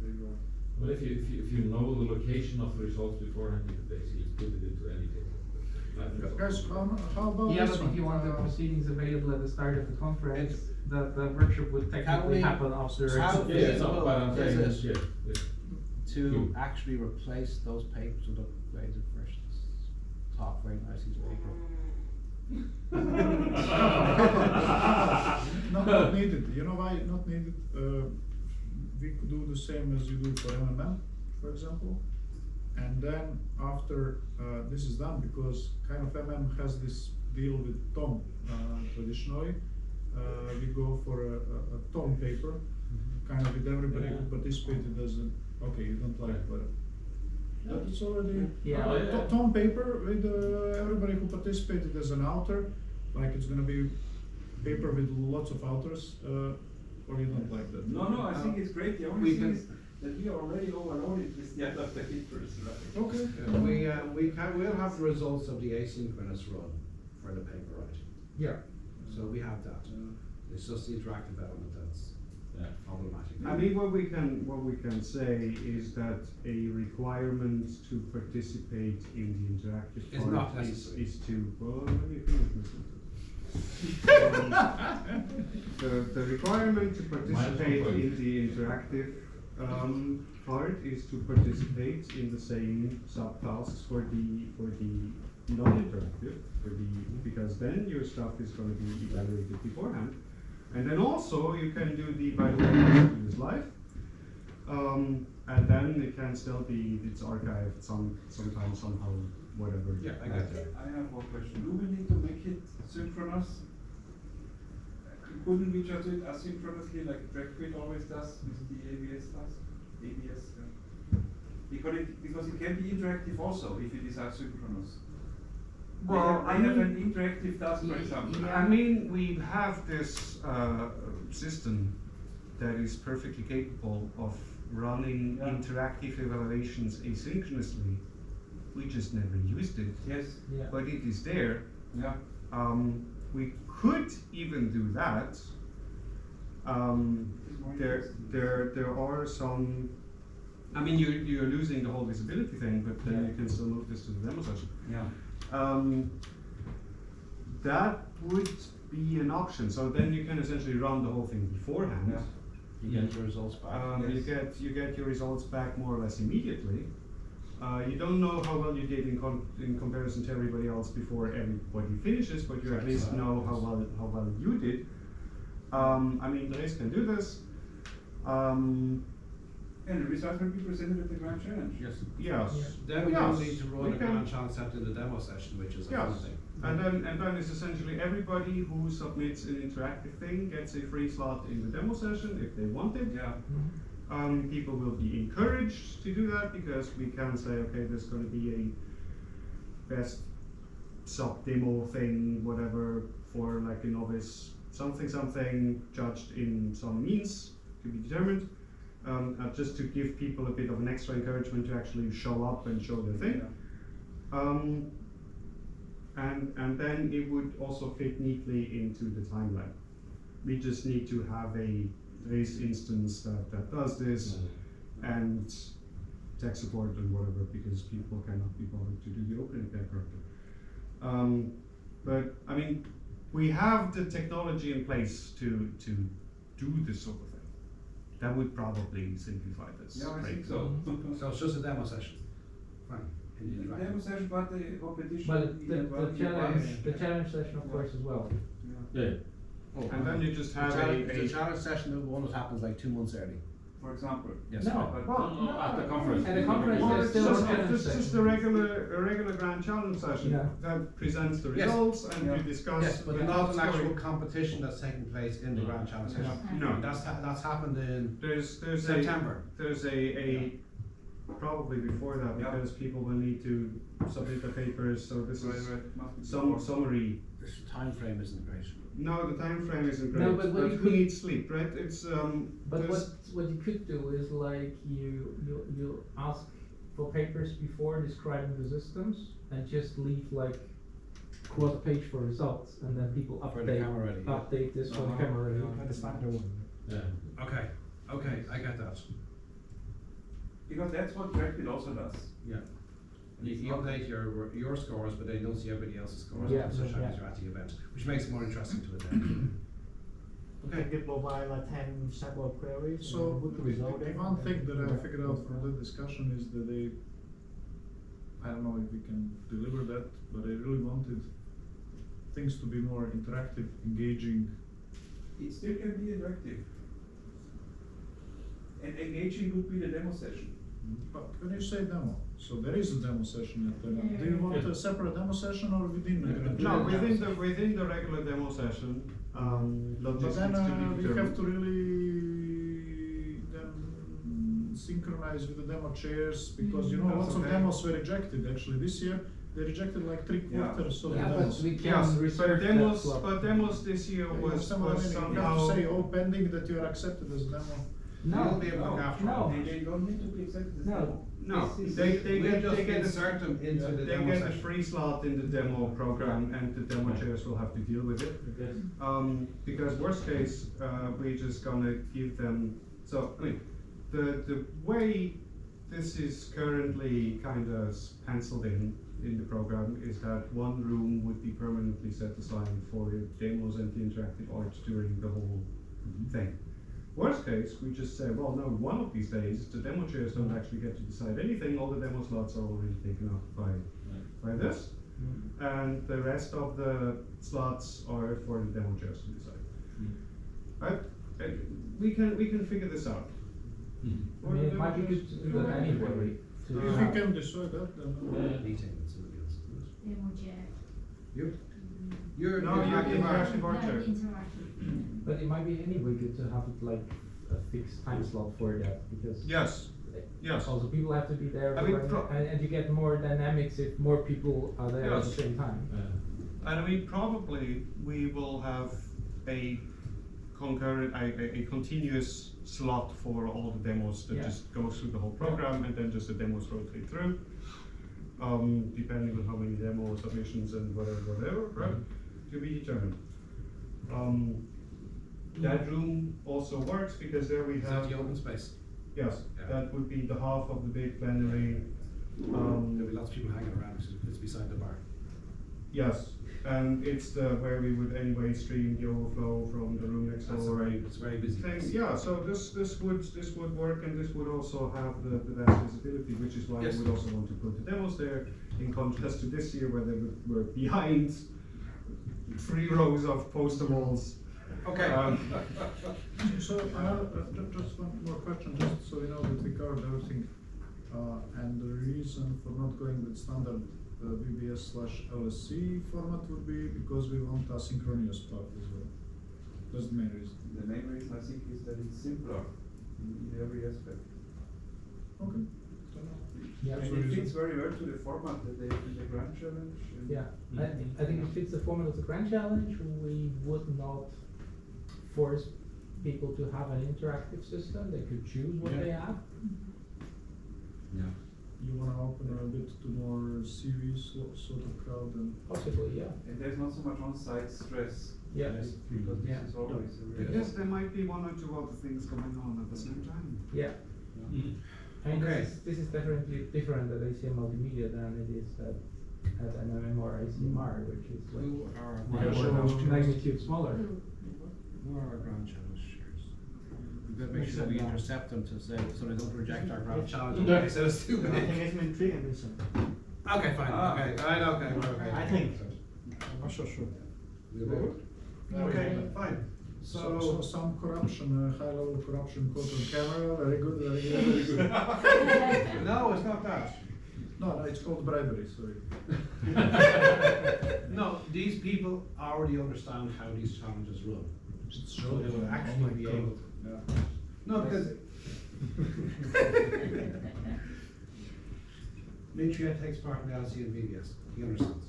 [SPEAKER 2] There you are.
[SPEAKER 6] Well, if you know the location of the results beforehand, you could basically put it into any table.
[SPEAKER 7] Guys, how about
[SPEAKER 3] Yeah,
[SPEAKER 7] this
[SPEAKER 3] but
[SPEAKER 7] one?
[SPEAKER 3] if you want the proceedings available at the start of the conference, the workshop would
[SPEAKER 4] we-
[SPEAKER 3] technically happen after.
[SPEAKER 4] how
[SPEAKER 6] Yeah, yeah, no,
[SPEAKER 4] feasible
[SPEAKER 6] but I'm
[SPEAKER 4] is
[SPEAKER 6] saying,
[SPEAKER 4] it
[SPEAKER 6] yes, yes.
[SPEAKER 4] to actually replace those papers with upgraded versions? Talk very nicely to people.
[SPEAKER 7] No, not needed. You know why not needed? We could do the same as you do for MMM, for example. And then after this is done, because kind of MM has this deal with Tom traditionally, we go for a Tom paper, kind of with everybody who participated as an, okay, you don't like, but it's already
[SPEAKER 3] Yeah.
[SPEAKER 7] Tom paper with everybody who participated as an author, like it's gonna be paper with lots of authors, or you don't like that?
[SPEAKER 2] No, I think it's great. The
[SPEAKER 1] We
[SPEAKER 2] only thing
[SPEAKER 1] can-
[SPEAKER 2] is that we are already overloaded with the other papers, right?
[SPEAKER 7] Okay.
[SPEAKER 4] We'll have the results of the asynchronous run for the paper writing.
[SPEAKER 3] Yeah.
[SPEAKER 4] So we have that. It's just the interactive element that's
[SPEAKER 6] Yeah.
[SPEAKER 4] problematic.
[SPEAKER 1] I mean, what we can say is that a requirement to participate in the interactive
[SPEAKER 4] It's
[SPEAKER 1] part
[SPEAKER 4] not necessary.
[SPEAKER 1] is to, well, let me finish my sentence. The requirement to participate in the interactive part is to participate in the same subtasks for the non-interactive, because then your stuff is going to be evaluated beforehand. And then also you can do the evaluation to this live, and then it can still be, it's archived sometime, somehow, whatever.
[SPEAKER 4] Yeah, I get that.
[SPEAKER 2] I have one question. Do we need to make it synchronous? Couldn't we just do it asynchronously like DragQuit always does with the ABS does? ABS, yeah. Because it can be interactive also if it is asynchronous.
[SPEAKER 1] Well,
[SPEAKER 2] I have an interactive task, for
[SPEAKER 3] Ye-
[SPEAKER 2] example.
[SPEAKER 3] yeah.
[SPEAKER 1] I mean, we have this system that is perfectly capable of running
[SPEAKER 2] Yeah.
[SPEAKER 1] interactive evaluations asynchronously. We just never used it,
[SPEAKER 2] Yes,
[SPEAKER 3] Yeah.
[SPEAKER 1] but it is there.
[SPEAKER 2] yeah.
[SPEAKER 1] we could even do that. There are some. I mean, you're losing the whole visibility thing, but then you can still move this to the demo session.
[SPEAKER 2] Yeah.
[SPEAKER 1] That would be an option. So then you can essentially run the whole thing beforehand.
[SPEAKER 2] Yeah.
[SPEAKER 4] You get your results back.
[SPEAKER 1] You get your results back more or less immediately. You don't know how well you did in comparison to everybody else before everybody finishes, but you at least know how well you did. I mean, the race can do this.
[SPEAKER 2] And the results will be presented at the Grand Challenge.
[SPEAKER 4] Yes.
[SPEAKER 1] Yes.
[SPEAKER 4] Then we
[SPEAKER 1] Yes,
[SPEAKER 4] don't need to
[SPEAKER 1] we
[SPEAKER 4] run a
[SPEAKER 1] can-
[SPEAKER 4] grand challenge except in the demo session, which is a fun
[SPEAKER 1] Yes.
[SPEAKER 4] thing.
[SPEAKER 1] And then it's essentially everybody who submits an interactive thing gets a free slot in the demo session if they want it.
[SPEAKER 2] Yeah.
[SPEAKER 1] People will be encouraged to do that because we can say, okay, there's going to be a best sub demo thing, whatever, for like a novice, something judged in some means to be determined, just to give people a bit of an extra encouragement to actually show up and show their thing. And then it would also fit neatly into the timeline. We just need to have a race instance that does this and tech support and whatever, because people cannot be bothered to do the opening tag correctly. But I mean, we have the technology in place to do this sort of thing. That would probably simplify this.
[SPEAKER 2] Yeah, I think
[SPEAKER 1] greatly.
[SPEAKER 2] so.
[SPEAKER 4] So it's just a demo session. Fine. In the
[SPEAKER 2] The
[SPEAKER 4] interactive.
[SPEAKER 2] demo session, but the competition.
[SPEAKER 3] But
[SPEAKER 2] event, but
[SPEAKER 3] the challenge session, of course, as well.
[SPEAKER 2] Yeah.
[SPEAKER 6] Yeah.
[SPEAKER 1] And then you just have
[SPEAKER 4] The challenge session, the one that happens like 2 months early.
[SPEAKER 2] For example.
[SPEAKER 4] Yes.
[SPEAKER 3] No,
[SPEAKER 2] But-
[SPEAKER 3] well,
[SPEAKER 6] At the conference.
[SPEAKER 3] At the conference,
[SPEAKER 1] Well,
[SPEAKER 3] there's
[SPEAKER 1] it's
[SPEAKER 3] still
[SPEAKER 1] just,
[SPEAKER 3] a challenge
[SPEAKER 1] it's just
[SPEAKER 3] session.
[SPEAKER 1] a regular grand challenge session
[SPEAKER 3] Yeah.
[SPEAKER 1] that presents the
[SPEAKER 4] Yes.
[SPEAKER 1] results and
[SPEAKER 2] Yeah.
[SPEAKER 1] you discuss.
[SPEAKER 4] Yes, but
[SPEAKER 1] the
[SPEAKER 4] not an
[SPEAKER 1] story.
[SPEAKER 4] actual competition that's taking place in the grand challenge session.
[SPEAKER 1] No.
[SPEAKER 4] That's happened in
[SPEAKER 1] There's
[SPEAKER 4] September.
[SPEAKER 1] There's a probably before that,
[SPEAKER 2] Yeah.
[SPEAKER 1] because people will need to submit their papers, so this
[SPEAKER 2] Right,
[SPEAKER 1] is
[SPEAKER 2] right, must be
[SPEAKER 1] some
[SPEAKER 2] before.
[SPEAKER 1] summary.
[SPEAKER 4] The time frame isn't great.
[SPEAKER 1] No, the time frame isn't great,
[SPEAKER 3] No, but what you
[SPEAKER 1] who
[SPEAKER 3] could-
[SPEAKER 1] needs sleep, right? It's
[SPEAKER 3] But
[SPEAKER 1] there's-
[SPEAKER 3] what you could do is like you ask for papers before describing the systems and just leave like quarter page for results, and then people
[SPEAKER 4] For the
[SPEAKER 3] update
[SPEAKER 4] camera ready, yeah.
[SPEAKER 3] update this for the camera ready.
[SPEAKER 6] Yeah.
[SPEAKER 4] Okay, I get that.
[SPEAKER 2] Because that's what Trackbit also does.
[SPEAKER 4] Yeah. You update your scores, but then you don't see everybody else's scores
[SPEAKER 3] Yeah,
[SPEAKER 4] on such
[SPEAKER 3] yeah.
[SPEAKER 4] an interactive event, which makes it more interesting to attend.
[SPEAKER 9] Okay, they provide like 10 sample queries.
[SPEAKER 7] So,
[SPEAKER 9] and put the result in,
[SPEAKER 7] one
[SPEAKER 9] and
[SPEAKER 7] thing that
[SPEAKER 9] then
[SPEAKER 7] I
[SPEAKER 9] you
[SPEAKER 7] figured
[SPEAKER 9] go
[SPEAKER 7] out from
[SPEAKER 9] from
[SPEAKER 7] the discussion is that I don't know if we can deliver that, but I really wanted things to be more interactive, engaging.
[SPEAKER 2] It still can be interactive. And engaging would be the demo session.
[SPEAKER 7] But when you say demo, so there is a demo session at the, do you want a separate demo session or within the grand
[SPEAKER 1] no,
[SPEAKER 7] challenge?
[SPEAKER 1] within the regular demo session,
[SPEAKER 7] But
[SPEAKER 1] logistics
[SPEAKER 7] then
[SPEAKER 1] to be
[SPEAKER 7] we have
[SPEAKER 1] determined.
[SPEAKER 7] to really then synchronize with the demo chairs, because you know
[SPEAKER 1] That's
[SPEAKER 7] lots of
[SPEAKER 1] okay.
[SPEAKER 7] demos were rejected actually this year. They rejected like 3/4 of the
[SPEAKER 3] Yeah, but
[SPEAKER 7] demos.
[SPEAKER 3] we can
[SPEAKER 1] Yes,
[SPEAKER 3] reserve
[SPEAKER 1] but demos this year
[SPEAKER 7] Yeah,
[SPEAKER 1] was
[SPEAKER 7] you have
[SPEAKER 1] somehow.
[SPEAKER 7] to say, oh, pending that you are accepted as a demo.
[SPEAKER 4] You'll be able to look after
[SPEAKER 3] no.
[SPEAKER 4] it.
[SPEAKER 2] They don't need to be accepted as
[SPEAKER 3] No.
[SPEAKER 2] demo.
[SPEAKER 1] No,
[SPEAKER 3] This is-
[SPEAKER 1] they
[SPEAKER 4] We
[SPEAKER 1] get
[SPEAKER 4] just
[SPEAKER 1] they get
[SPEAKER 4] insert them into the
[SPEAKER 1] they
[SPEAKER 4] demo
[SPEAKER 1] get a
[SPEAKER 4] session.
[SPEAKER 1] free slot in the demo program, and the demo chairs will have to deal with it.
[SPEAKER 6] Yes.
[SPEAKER 1] Because worst case, we're just gonna give them. So I mean, the way this is currently kind of penciled in the program is that one room would be permanently set aside for demos and the interactive art during the whole thing. Worst case, we just say, well, no, one of these days the demo chairs don't actually get to decide anything. All the demo slots are already taken up by this, and the rest of the slots are for the demo chairs to decide. Right? We can figure this out.
[SPEAKER 3] I mean, it might be good to do that anyway. To
[SPEAKER 7] If
[SPEAKER 3] have-
[SPEAKER 7] we can decide that, then.
[SPEAKER 4] Meeting with somebody else.
[SPEAKER 5] Demo chair.
[SPEAKER 4] You're
[SPEAKER 1] No, you're
[SPEAKER 4] interactive art.
[SPEAKER 1] interactive art chair.
[SPEAKER 5] Interactive.
[SPEAKER 3] But it might be anyway good to have it like a fixed time slot for that, because
[SPEAKER 1] Yes. Yes.
[SPEAKER 3] also people have to be there,
[SPEAKER 1] I mean,
[SPEAKER 3] and you get more dynamics if more people are there at the
[SPEAKER 1] Yes.
[SPEAKER 3] same time.
[SPEAKER 1] And I mean, probably we will have a concurrent, a continuous slot for all the demos that
[SPEAKER 3] Yeah.
[SPEAKER 1] just goes through the whole program, and then just the demos rotate through. Depending on how many demo submissions and whatever, right? to be determined. That room also works because there we
[SPEAKER 4] Is that
[SPEAKER 1] have,
[SPEAKER 4] the open space?
[SPEAKER 1] yes,
[SPEAKER 4] Yeah.
[SPEAKER 1] that would be the half of the big plenary.
[SPEAKER 4] There'll be lots of people hanging around because it's beside the bar.
[SPEAKER 1] Yes, and it's where we would anyway stream the overflow from the room next
[SPEAKER 4] It's
[SPEAKER 1] door.
[SPEAKER 4] very busy.
[SPEAKER 1] Yeah, so this would work, and this would also have the best visibility, which is why
[SPEAKER 4] Yes.
[SPEAKER 1] we would also want to put the demos there, in contrast to this year where they were behind 3 rows of poster walls.
[SPEAKER 4] Okay.
[SPEAKER 7] So just one more question, just so you know that we covered everything. And the reason for not going with standard VBS/LSC format would be because we want asynchronous part as well. That's the main reason.
[SPEAKER 2] The main reason I think is that it's simpler in every aspect.
[SPEAKER 7] Okay.
[SPEAKER 3] Yeah.
[SPEAKER 2] And it fits very well to the format that they did the Grand Challenge. And
[SPEAKER 3] Yeah, I think it fits the format of the Grand Challenge. We would not force people to have an interactive system. They could choose what
[SPEAKER 4] Yeah.
[SPEAKER 3] they have.
[SPEAKER 4] Yeah.
[SPEAKER 7] You wanna open a bit to more serious sort of crowd and.
[SPEAKER 3] Possibly, yeah.
[SPEAKER 2] And there's not so much on-site stress.
[SPEAKER 3] Yeah.
[SPEAKER 4] Yes.
[SPEAKER 2] Because this
[SPEAKER 3] Yeah.
[SPEAKER 2] is always a real.
[SPEAKER 1] Yes, there might be 1 or 2 other things going on at the same time.
[SPEAKER 3] Yeah.
[SPEAKER 4] Mhm.
[SPEAKER 3] I mean,
[SPEAKER 4] Okay.
[SPEAKER 3] this is definitely different at ACM Multimedia than it is at MMM or ACMR, which is like
[SPEAKER 4] Who are
[SPEAKER 3] magnitude smaller.
[SPEAKER 4] Who are our ground challenge shares? We better make sure that we intercept them to say, so they don't reject our ground challenge.
[SPEAKER 9] Yeah.
[SPEAKER 4] They said it's too
[SPEAKER 9] I think
[SPEAKER 4] big.
[SPEAKER 9] it's been 3 and missing.
[SPEAKER 4] Okay, fine,
[SPEAKER 2] Ah.
[SPEAKER 4] okay, okay.
[SPEAKER 9] I think.
[SPEAKER 7] I'm not so sure.
[SPEAKER 4] We'll do it. Okay, fine.
[SPEAKER 7] So some corruption, high level corruption caught on camera, very good, very good, very good.
[SPEAKER 4] No, it's not that.
[SPEAKER 7] No, it's called bribery, sorry.
[SPEAKER 4] No, these people already understand how these challenges run. So they will actually be able to.
[SPEAKER 7] Yeah.
[SPEAKER 4] No, because. Mitria takes part in the LC and VBS, he understands.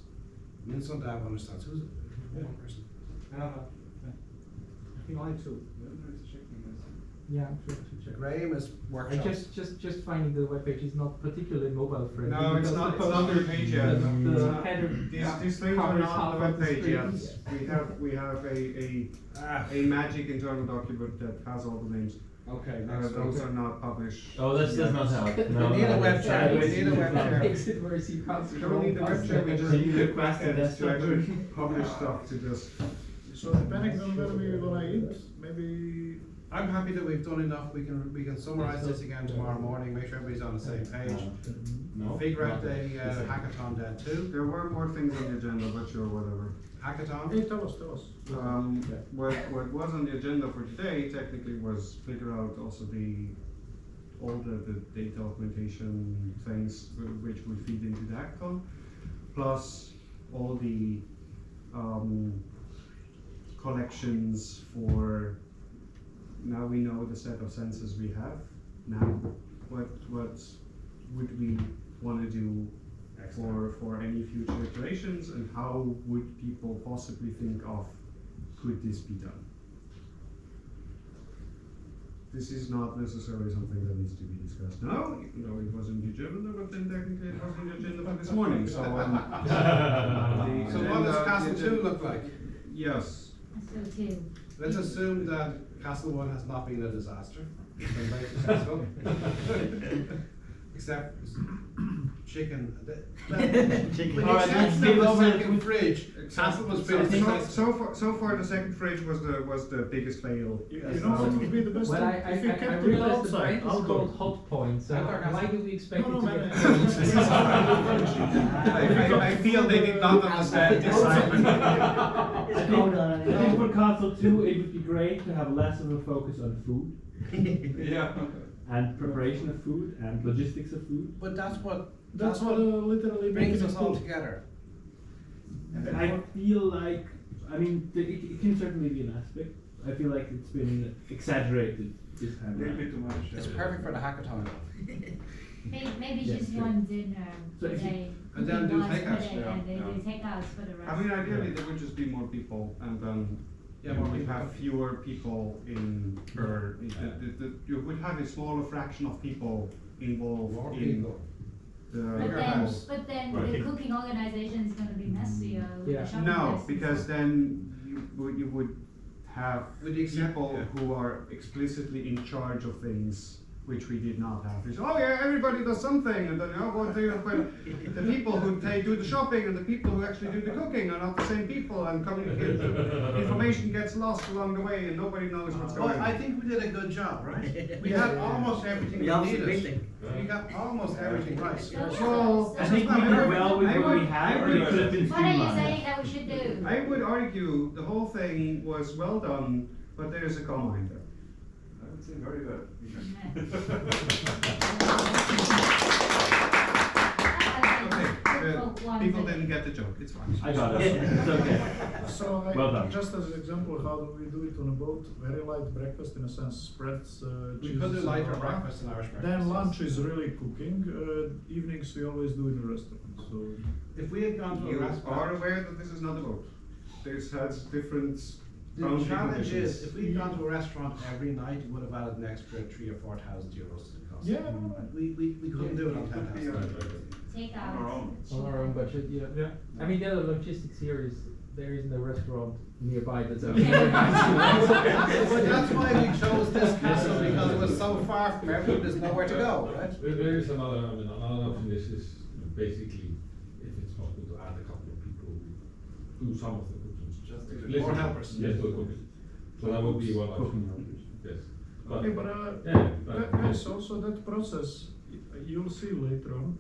[SPEAKER 4] Minson Dav understands, who's one person?
[SPEAKER 9] I think only 2.
[SPEAKER 3] Yeah, I'm sure to check.
[SPEAKER 4] Graham is
[SPEAKER 3] And
[SPEAKER 4] workshops.
[SPEAKER 3] just finding the webpage is not particularly mobile friendly.
[SPEAKER 1] No, it's
[SPEAKER 3] because
[SPEAKER 1] not,
[SPEAKER 3] the
[SPEAKER 1] it's not on the
[SPEAKER 3] poster-
[SPEAKER 1] page yet.
[SPEAKER 3] the
[SPEAKER 1] It's not-
[SPEAKER 3] header
[SPEAKER 1] These things are
[SPEAKER 3] covers
[SPEAKER 1] not on the
[SPEAKER 3] half of the
[SPEAKER 1] webpage
[SPEAKER 3] screen.
[SPEAKER 1] yet. We have
[SPEAKER 4] Ah,
[SPEAKER 1] a magic internal document that has all the names.
[SPEAKER 4] okay,
[SPEAKER 1] Those are not published.
[SPEAKER 8] Oh, that's
[SPEAKER 1] yet.
[SPEAKER 8] not help. No,
[SPEAKER 4] We need a
[SPEAKER 8] no,
[SPEAKER 4] web chat, we
[SPEAKER 8] that's-
[SPEAKER 4] need a web
[SPEAKER 3] That
[SPEAKER 4] chat.
[SPEAKER 3] makes it worse, you can't
[SPEAKER 1] We don't need the website, we just
[SPEAKER 8] Can you
[SPEAKER 1] need the
[SPEAKER 8] request a
[SPEAKER 1] backend to
[SPEAKER 8] desktop
[SPEAKER 1] actually
[SPEAKER 8] version?
[SPEAKER 1] publish stuff to just.
[SPEAKER 7] So depending on where we wanna eat, maybe.
[SPEAKER 4] I'm happy that we've done enough, we can summarize this again tomorrow morning, make sure everybody's on the same page.
[SPEAKER 8] No.
[SPEAKER 4] Figure out
[SPEAKER 8] not
[SPEAKER 4] the
[SPEAKER 8] that.
[SPEAKER 4] hackathon then too.
[SPEAKER 1] There were more things on the agenda, but sure, whatever.
[SPEAKER 4] Hackathon?
[SPEAKER 7] Hey, tell us.
[SPEAKER 1] What was on the agenda for today technically was figure out also all the data augmentation things which would feed into the hackathon, plus all the collections for, now we know the set of sensors we have. Now, what would we want to do for any future iterations, and how would people possibly think of, could this be done? This is not necessarily something that needs to be discussed now, even though it was in the agenda, but then technically it was in the agenda for this morning, so. the
[SPEAKER 4] So what does
[SPEAKER 1] agenda-
[SPEAKER 4] Castle
[SPEAKER 1] the-
[SPEAKER 4] 2 look like?
[SPEAKER 1] Yes,
[SPEAKER 5] So too.
[SPEAKER 4] Let's assume that Castle 1 has not been a disaster, it's been very successful. Except chicken.
[SPEAKER 9] Chicken.
[SPEAKER 8] Alright,
[SPEAKER 4] Except
[SPEAKER 8] let's
[SPEAKER 4] for
[SPEAKER 8] give
[SPEAKER 4] the
[SPEAKER 8] over
[SPEAKER 4] second
[SPEAKER 8] to-
[SPEAKER 4] fridge, Castle was pretty
[SPEAKER 1] so
[SPEAKER 4] successful.
[SPEAKER 1] so far the second fridge was the biggest fail.
[SPEAKER 7] You know what would be the best
[SPEAKER 3] Well,
[SPEAKER 7] thing?
[SPEAKER 3] I
[SPEAKER 7] If you
[SPEAKER 3] I
[SPEAKER 7] kept it
[SPEAKER 3] realized the
[SPEAKER 7] outside,
[SPEAKER 3] brand is
[SPEAKER 7] outdoor.
[SPEAKER 3] called Hot Point, so why do we expect
[SPEAKER 7] No,
[SPEAKER 3] it
[SPEAKER 7] no,
[SPEAKER 3] to
[SPEAKER 7] man.
[SPEAKER 3] get
[SPEAKER 1] I feel they did not understand this segment.
[SPEAKER 9] It's
[SPEAKER 8] I
[SPEAKER 9] cold
[SPEAKER 8] think,
[SPEAKER 9] on
[SPEAKER 8] I think for Castle 2 it would be great to have less of a focus on food
[SPEAKER 2] Yeah.
[SPEAKER 8] and preparation of food and logistics of food.
[SPEAKER 4] But that's what
[SPEAKER 7] Literally
[SPEAKER 4] brings
[SPEAKER 7] making
[SPEAKER 4] us
[SPEAKER 7] it
[SPEAKER 4] all
[SPEAKER 7] cool.
[SPEAKER 4] together.
[SPEAKER 8] I feel like, I mean, it can certainly be an aspect. I feel like it's been exaggerated this
[SPEAKER 2] A
[SPEAKER 8] time
[SPEAKER 2] little
[SPEAKER 8] around.
[SPEAKER 2] bit too much.
[SPEAKER 4] It's perfect for the hackathon.
[SPEAKER 5] Maybe
[SPEAKER 8] Yes,
[SPEAKER 5] just
[SPEAKER 8] true.
[SPEAKER 5] one dinner
[SPEAKER 8] So
[SPEAKER 5] per
[SPEAKER 8] if you-
[SPEAKER 5] day.
[SPEAKER 4] And then do
[SPEAKER 5] Once per
[SPEAKER 4] takeouts,
[SPEAKER 5] day,
[SPEAKER 2] yeah,
[SPEAKER 5] and they
[SPEAKER 2] yeah.
[SPEAKER 5] do takeouts for the rest.
[SPEAKER 1] I mean, ideally, there would just be more people, and then
[SPEAKER 4] Yeah,
[SPEAKER 1] you
[SPEAKER 4] more
[SPEAKER 1] would
[SPEAKER 4] people.
[SPEAKER 1] have fewer people in you would have a smaller fraction of people
[SPEAKER 4] More
[SPEAKER 1] involved in
[SPEAKER 4] people. house.
[SPEAKER 5] But then
[SPEAKER 6] Right.
[SPEAKER 5] the cooking organization is gonna be messier with
[SPEAKER 3] Yeah.
[SPEAKER 5] the shopping
[SPEAKER 1] No,
[SPEAKER 5] lists and
[SPEAKER 1] because
[SPEAKER 5] stuff.
[SPEAKER 1] then you would have
[SPEAKER 4] With the except-
[SPEAKER 1] people
[SPEAKER 4] yeah.
[SPEAKER 1] who are explicitly in charge of things which we did not have. It's, oh yeah, everybody does something, and then what do you? But the people who do the shopping and the people who actually do the cooking are not the same people, and information gets lost along the way, and nobody knows what's
[SPEAKER 4] Well,
[SPEAKER 1] going on.
[SPEAKER 4] I think we did a good job, right? We
[SPEAKER 3] Yeah,
[SPEAKER 4] had
[SPEAKER 3] yeah.
[SPEAKER 4] almost everything we needed. We got almost everything right.
[SPEAKER 1] Well,
[SPEAKER 8] I think we did well with what we had, but it could have been
[SPEAKER 5] What are you
[SPEAKER 8] streamlined.
[SPEAKER 5] saying that we should do?
[SPEAKER 1] I would argue the whole thing was well done, but there's a comma in there.
[SPEAKER 2] I would say very good.
[SPEAKER 1] People didn't get the joke. It's fine.
[SPEAKER 8] I got it. It's okay.
[SPEAKER 7] So
[SPEAKER 8] Well done.
[SPEAKER 7] just as an example, how do we do it on a boat? Very light breakfast in a sense, spreads,
[SPEAKER 4] We
[SPEAKER 7] cheeses
[SPEAKER 4] could do
[SPEAKER 7] and
[SPEAKER 4] lighter
[SPEAKER 7] all that.
[SPEAKER 4] breakfast and Irish breakfast.
[SPEAKER 7] Then lunch is really cooking. Evenings we always do in a restaurant. So
[SPEAKER 4] If we had gone to a
[SPEAKER 1] You are
[SPEAKER 4] restaurant,
[SPEAKER 1] aware that this is not a boat. This has different
[SPEAKER 4] the
[SPEAKER 1] boundary
[SPEAKER 4] challenge
[SPEAKER 1] conditions.
[SPEAKER 4] is, if we'd gone to a restaurant every night, it would have added an extra 3,000 or 4,000 euros to the cost.
[SPEAKER 7] yeah, no, no.
[SPEAKER 4] We couldn't do it on
[SPEAKER 2] It could be
[SPEAKER 4] 10,000.
[SPEAKER 5] Take
[SPEAKER 2] on our own.
[SPEAKER 3] On our own budget, yeah.
[SPEAKER 6] Yeah.
[SPEAKER 3] I mean, the other logistics here is there isn't a restaurant nearby that's
[SPEAKER 4] But that's why we chose this castle, because it was so far from everyone, there's nowhere to go, right?
[SPEAKER 6] There is another, I mean, another option is basically, if it's possible to add a couple of people who do some of the cooking.
[SPEAKER 2] Just to
[SPEAKER 6] Listen,
[SPEAKER 4] more helpers.
[SPEAKER 6] Yes, to the cooking. So that would be one option. Yes.
[SPEAKER 7] Okay, but
[SPEAKER 6] yeah,
[SPEAKER 7] guys, also that process, you'll see later on,